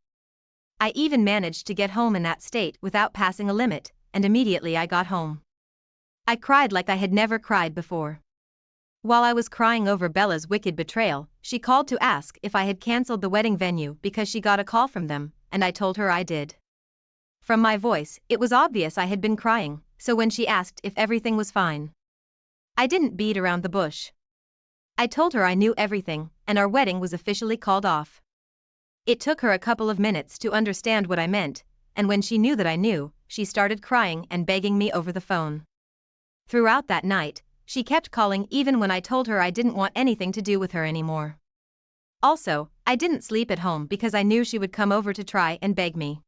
I even managed to get home in that state without passing a limit, and immediately I got home. I cried like I had never cried before. While I was crying over Bella's wicked betrayal, she called to ask if I had cancelled the wedding venue because she got a call from them, and I told her I did. From my voice, it was obvious I had been crying, so when she asked if everything was fine, I didn't beat around the bush. I told her I knew everything, and our wedding was officially called off. It took her a couple of minutes to understand what I meant, and when she knew that I knew, she started crying and begging me over the phone. Throughout that night, she kept calling even when I told her I didn't want anything to do with her anymore. Also, I didn't sleep at home because I knew she would come over to try and beg me.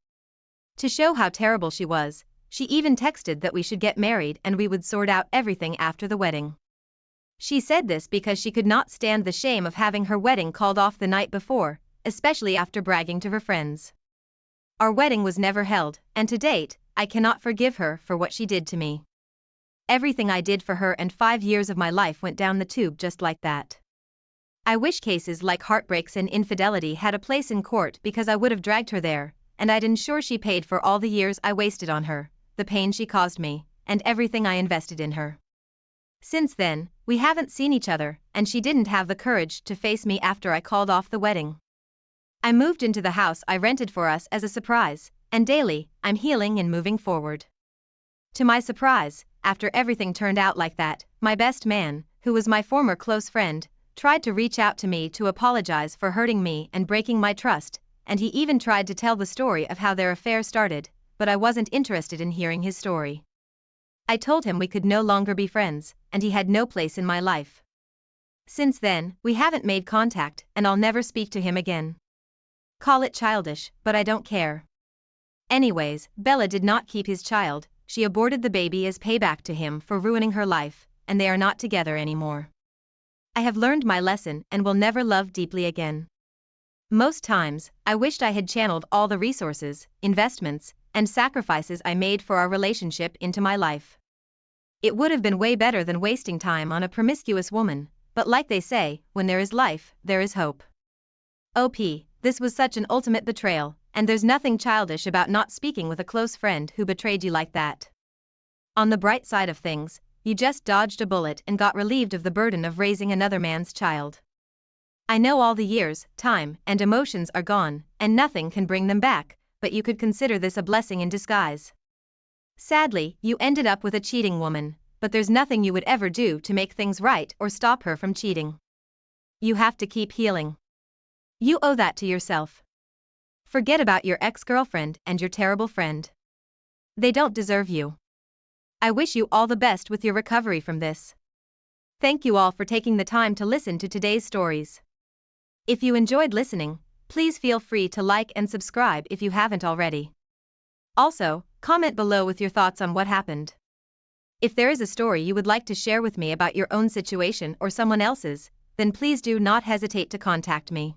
To show how terrible she was, she even texted that we should get married and we would sort out everything after the wedding. She said this because she could not stand the shame of having her wedding called off the night before, especially after bragging to her friends. Our wedding was never held, and to date, I cannot forgive her for what she did to me. Everything I did for her and 5 years of my life went down the tube just like that. I wish cases like heartbreaks and infidelity had a place in court because I would have dragged her there, and I'd ensure she paid for all the years I wasted on her, the pain she caused me, and everything I invested in her. Since then, we haven't seen each other, and she didn't have the courage to face me after I called off the wedding. I moved into the house I rented for us as a surprise, and daily, I'm healing and moving forward. To my surprise, after everything turned out like that, my best man, who was my former close friend, tried to reach out to me to apologize for hurting me and breaking my trust, and he even tried to tell the story of how their affair started, but I wasn't interested in hearing his story. I told him we could no longer be friends, and he had no place in my life. Since then, we haven't made contact, and I'll never speak to him again. Call it childish, but I don't care. Anyways, Bella did not keep his child, she aborted the baby as payback to him for ruining her life, and they are not together anymore. I have learned my lesson and will never love deeply again. Most times, I wished I had channeled all the resources, investments, and sacrifices I made for our relationship into my life. It would have been way better than wasting time on a promiscuous woman, but like they say, when there is life, there is hope. OP, this was such an ultimate betrayal, and there's nothing childish about not speaking with a close friend who betrayed you like that. On the bright side of things, you just dodged a bullet and got relieved of the burden of raising another man's child. I know all the years, time, and emotions are gone, and nothing can bring them back, but you could consider this a blessing in disguise. Sadly, you ended up with a cheating woman, but there's nothing you would ever do to make things right or stop her from cheating. You have to keep healing. You owe that to yourself. Forget about your ex-girlfriend and your terrible friend. They don't deserve you. I wish you all the best with your recovery from this. Thank you all for taking the time to listen to today's stories. If you enjoyed listening, please feel free to like and subscribe if you haven't already. Also, comment below with your thoughts on what happened. If there is a story you would like to share with me about your own situation or someone else's, then please do not hesitate to contact me.